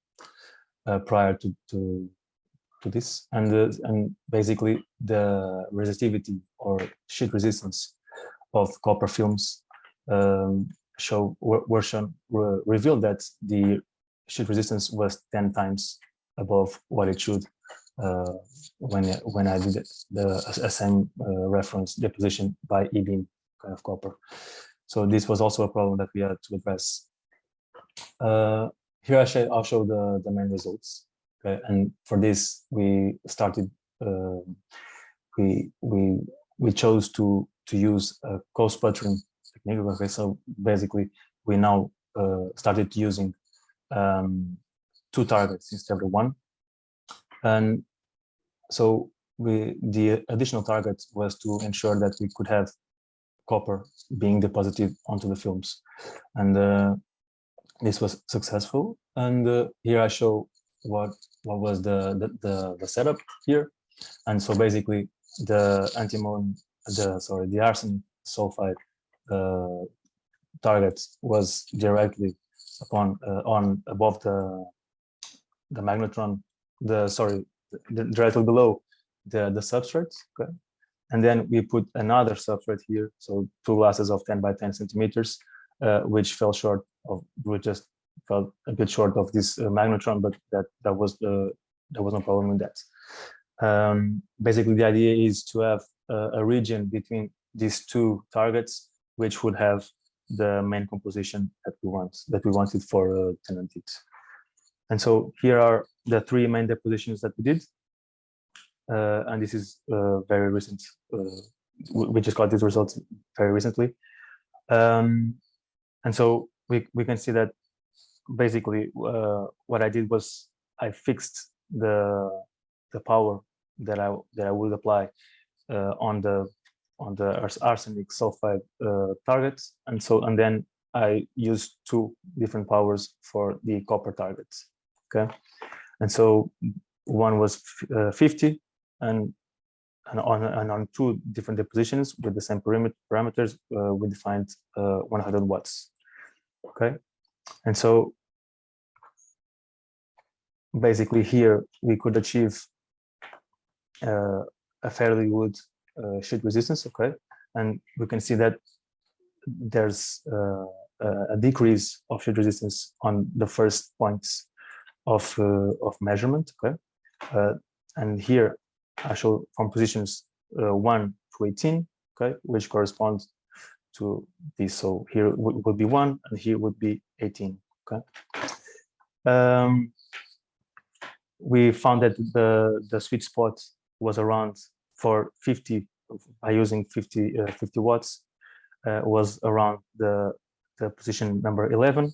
prior to this, and basically the resistivity or sheet resistance of copper films revealed that the sheet resistance was 10 times above what it should when I did the same reference deposition by E-beam kind of copper. So this was also a problem that we had to address. Here I'll show the main results. Okay? And for this we started we chose to use a co-sputtering technique. Okay, so basically we now started using 2 targets instead of 1, and so the additional target was to ensure that we could have copper being deposited onto the films, and this was successful. And here I show what was the setup here. And so basically the the arsenic sulfide target was directly above the magnetron, directly below the substrate. Okay, and then we put another substrate here, so 2 glasses of 10 by 10 centimeters, which fell short of, just fell a bit short of this magnetron, but there was no problem with that. Basically, the idea is to have a region between these 2 targets, which would have the main composition that we wanted for tenantite. And so here are the 3 main depositions that we did, and this is very recent we just got these results very recently. And so we can see that basically what I did was I fixed the power that I would apply on the arsenic sulfide targets, and then I used 2 different powers for the copper targets. Okay, and so one was 50, and on 2 different depositions with the same parameters, we defined 100 watts. Okay, and so basically here we could achieve a fairly good sheet resistance. Okay, and we can see that there's a decrease of sheet resistance on the first points of measurement. Okay, and here I show from positions 1 to 18. Okay, which corresponds to this. So here would be 1, and here would be 18. Okay. We found that the sweet spot was around for 50, by using 50 watts, was around the position number 11,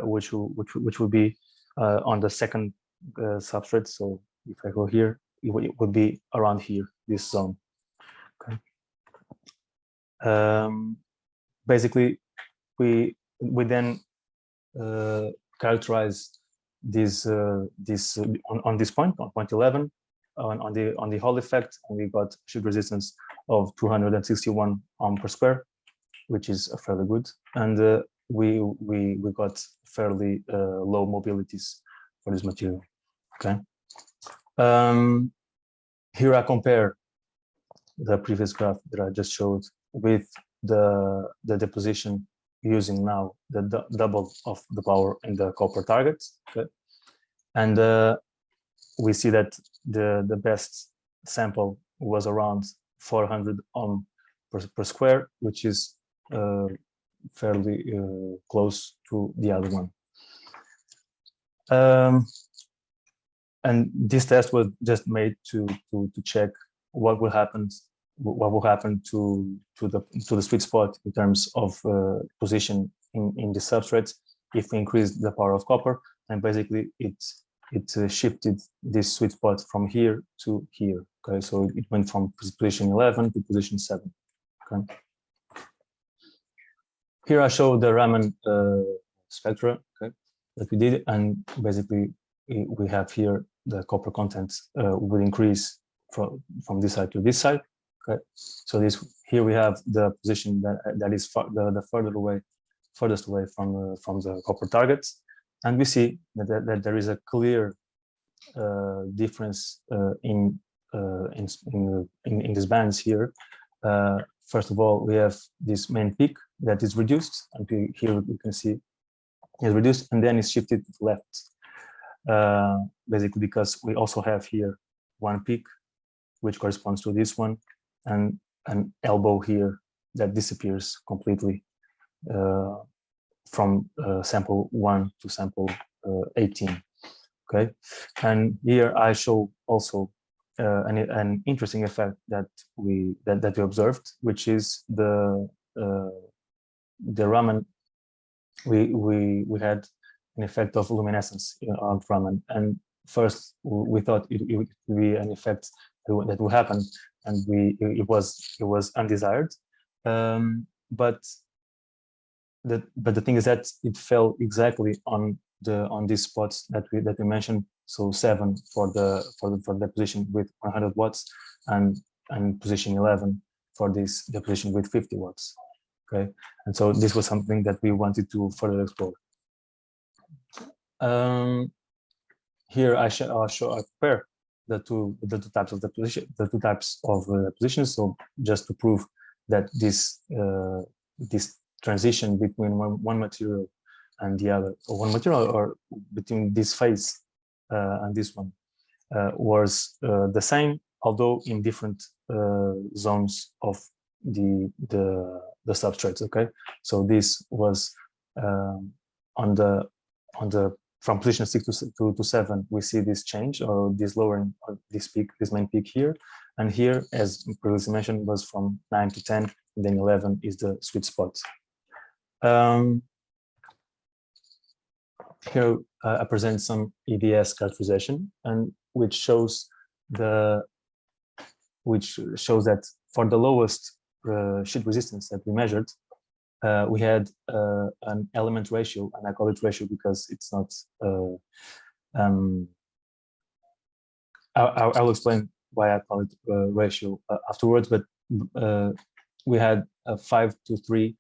which would be on the second substrate. So if I go here, it would be around here, this zone. Okay. Basically, we then characterized this on this point, on point 11, on the Hall effect, and we got sheet resistance of 261 ohm per square, which is fairly good, and we got fairly low mobilities for this material. Okay. Here I compare the previous graph that I just showed with the deposition using now the double of the power in the copper targets. Okay. And we see that the best sample was around 400 ohm per square, which is fairly close to the other one. And this test was just made to check what will happen to the sweet spot in terms of position in the substrates if we increase the power of copper, and basically it shifted this sweet spot from here to here. Okay, so it went from position 11 to position 7. Okay. Here I show the Raman spectra, okay, that we did, and basically we have here the copper content will increase from this side to this side. Okay, so here we have the position that is the furthest away from the copper targets, and we see that there is a clear difference in these bands here. First of all, we have this main peak that is reduced, and here we can see it's reduced, and then it's shifted to the left, basically because we also have here one peak which corresponds to this one, and an elbow here that disappears completely from sample 1 to sample 18. Okay, and here I show also an interesting effect that we observed, which is the Raman. We had an effect of luminescence of Raman, and first we thought it would be an effect that would happen, and it was undesired. But the thing is that it fell exactly on these spots that we mentioned. So 7 for the position with 100 watts, and position 11 for this deposition with 50 watts. Okay, and so this was something that we wanted to further explore. Here I compare the two types of positions. So just to prove that this transition between one material and the other, or one material, or between this phase and this one, was the same, although in different zones of the substrates. Okay, so this was on the from position 6 to 7, we see this change, or this lowering of this peak, this main peak here, And here, as previously mentioned, was from 9 to 10, and then 11 is the sweet spot. Here I present some EDS characterization, and which shows that for the lowest sheet resistance that we measured, we had an element ratio, and I call it ratio because it's not. I will explain why I call it ratio afterwards, but we had a 5 to 3,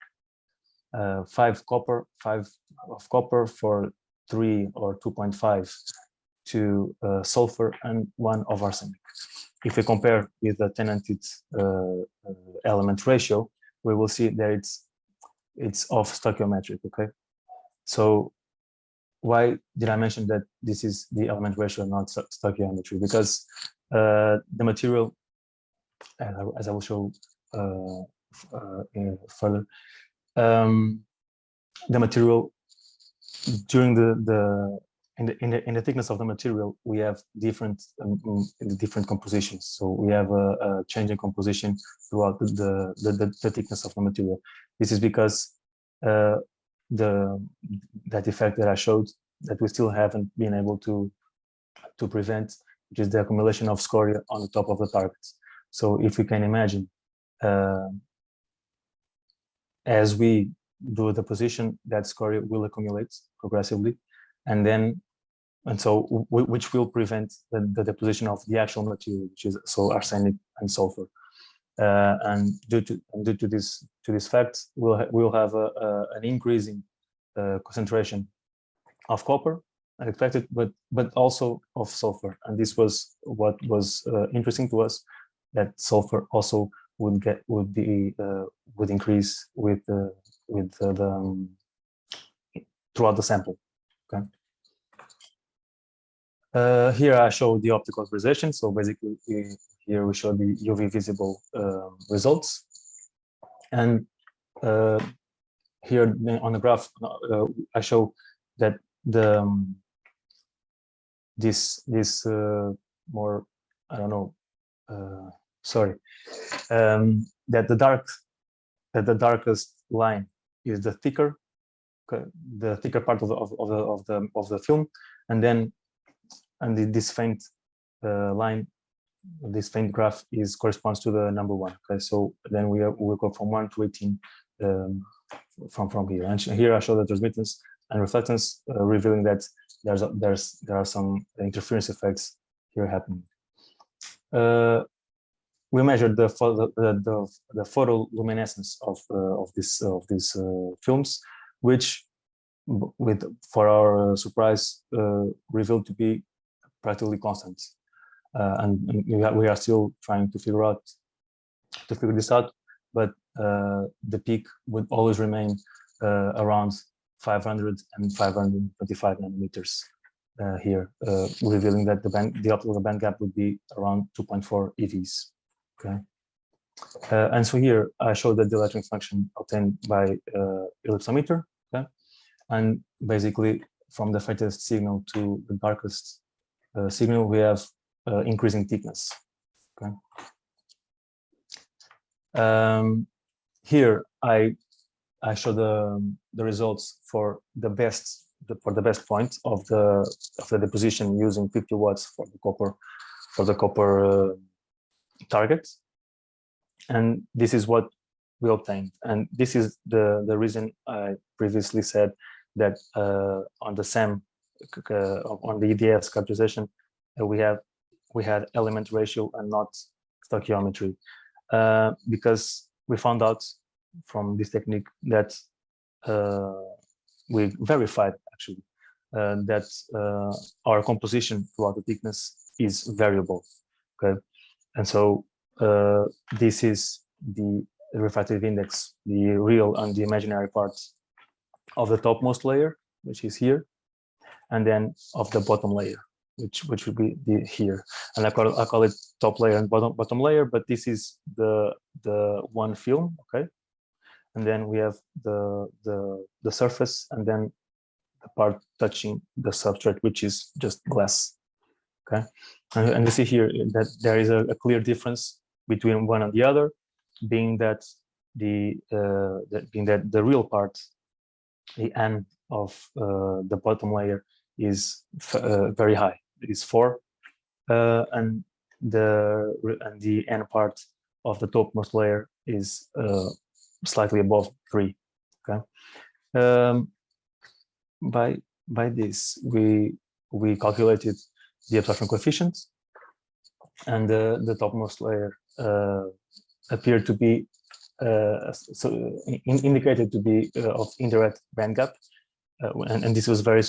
5 of copper for 3 or 2.5 to sulfur, and 1 of arsenic. If we compare with the tenanted element ratio, we will see that it's of stoichiometric. Okay, so why did I mention that this is the element ratio, not stoichiometry? Because the material, as I will show further, the material during in the thickness of the material, we have different compositions. So we have a change in composition throughout the thickness of the material. This is because that effect that I showed, that we still haven't been able to prevent, which is the accumulation of scoria on the top of the targets. So if we can imagine, as we do the deposition, that scoria will accumulate progressively, and so which will prevent the deposition of the actual material, which is so arsenic and sulfur. And due to this fact, we'll have an increasing concentration of copper expected, but also of sulfur. And this was what was interesting to us, that sulfur also would increase with throughout the sample. Okay. Here I show the optical characterization. So basically, here we show the UV visible results, and here on the graph I show that this more, I don't know, sorry, that the darkest line is the thicker part of the film, and then this faint line, this faint graph corresponds to the number 1. Okay, so then we go from 1 to 18 from here, and here I show the transmittance and reflectance, revealing that there are some interference effects here happening. We measured the photoluminescence of these films, which, for our surprise, revealed to be practically constant, and we are still trying to figure this out. But the peak would always remain around 500 and 525 nanometers here, revealing that the optical band gap would be around 2.4 EVs. Okay, and so here I showed that the electron function obtained by ellipsometer. Okay, and basically from the faintest signal to the darkest signal, we have increasing thickness. Okay. Here I show the results for the best point of the deposition using 50 watts for the copper target, and this is what we obtained. And this is the reason I previously said that on the SEM, on the EDS characterization, we had element ratio and not stoichiometry, because we found out from this technique that we verified actually that our composition throughout the thickness is variable. Okay, and so this is the refractive index, the real and the imaginary parts of the topmost layer, which is here, and then of the bottom layer, which would be here. And I call it top layer and bottom layer, but this is the one film. Okay, and then we have the surface, and then the part touching the substrate, which is just glass. Okay, And you see here that there is a clear difference between one and the other, being that the real part, the N of the bottom layer is very high. It is 4, and the N part of the topmost layer is slightly above 3. Okay. By this, we calculated the absorption coefficient, and the topmost layer appeared to be indicated to be of indirect band gap, and this was very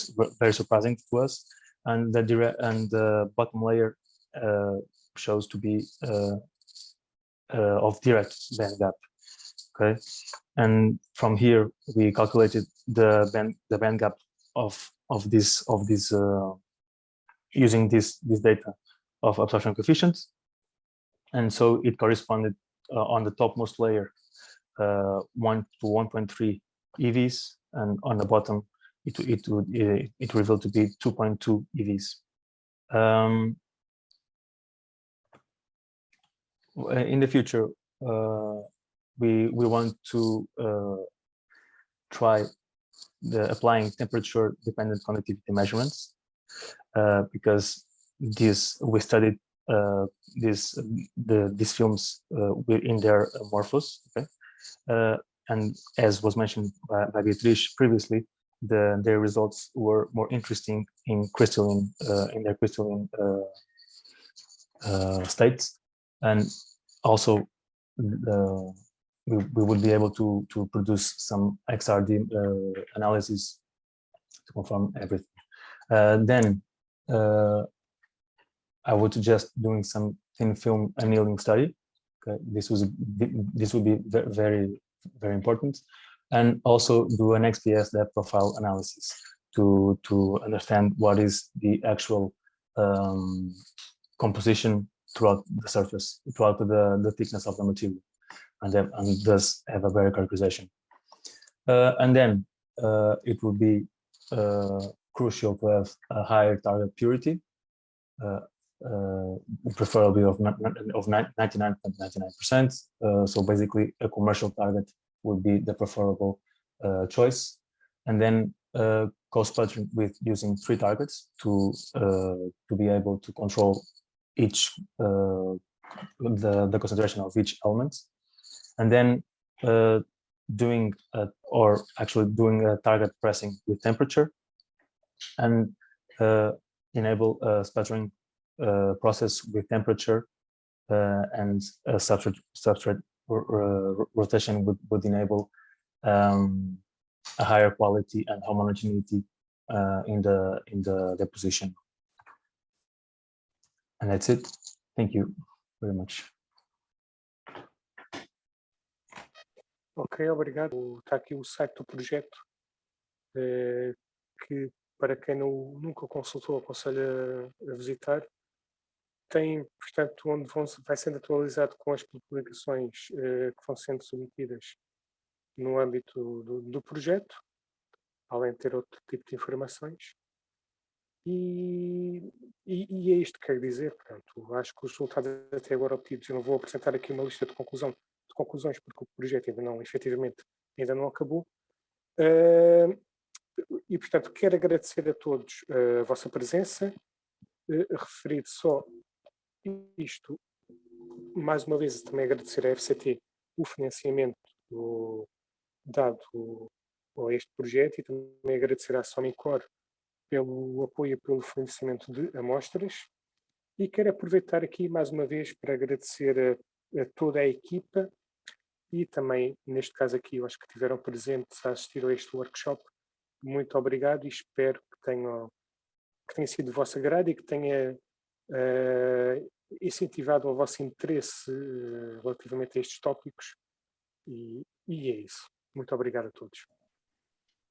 surprising to us. And the bottom layer shows to be of direct band gap. Okay, and from here we calculated the band gap of this using this data of absorption coefficients, and so it corresponded on the topmost layer 1 to 1.3 EVs, and on the bottom it revealed to be 2.2 EVs. In the future, we want to try applying temperature dependent conductivity measurements, because we studied these films in their morphos, okay? And as was mentioned by Beatriz previously, their results were more interesting in their crystalline states, and also we would be able to produce some XRD analysis to confirm everything. Then I would suggest doing some thin film annealing study. Okay, this would be very important, and also do an XPS depth profile analysis to understand what is the actual composition throughout the surface, throughout the thickness of the material, and thus have a better characterization. And then it would be crucial to have a higher target purity, preferably of 99.99%. So basically, a commercial target would be the preferable choice, and then co-sputtering with using 3 targets to be able to control each the concentration of each element, and then doing a target pressing with temperature, and enable a sputtering process with temperature, and a substrate rotation would enable a higher quality and homogeneity in the deposition. And that's it. Thank you very much. Ok, obrigado. Está aqui o site do projeto, que para quem nunca consultou, aconselho a visitar. Tem, portanto, onde vai sendo atualizado com as publicações que vão sendo submetidas no âmbito do projeto, além de ter outro tipo de informações. E é isto que quero dizer. Portanto, acho que os resultados até agora obtidos, eu não vou apresentar aqui uma lista de conclusões, porque o projeto efetivamente ainda não acabou. E, portanto, quero agradecer a todos a vossa presença, referir só isto, mais uma vez também agradecer à FCT o financiamento dado a este projeto, e também agradecer à Sonicor pelo apoio e pelo fornecimento de amostras, e quero aproveitar aqui mais uma vez para agradecer a toda a equipa, e também, neste caso aqui, eu acho que estiveram presentes a assistir a este workshop. Muito obrigado, e espero que tenha sido do vosso agrado e que tenha incentivado o vosso interesse relativamente a estes tópicos, e é isso. Muito obrigado a todos.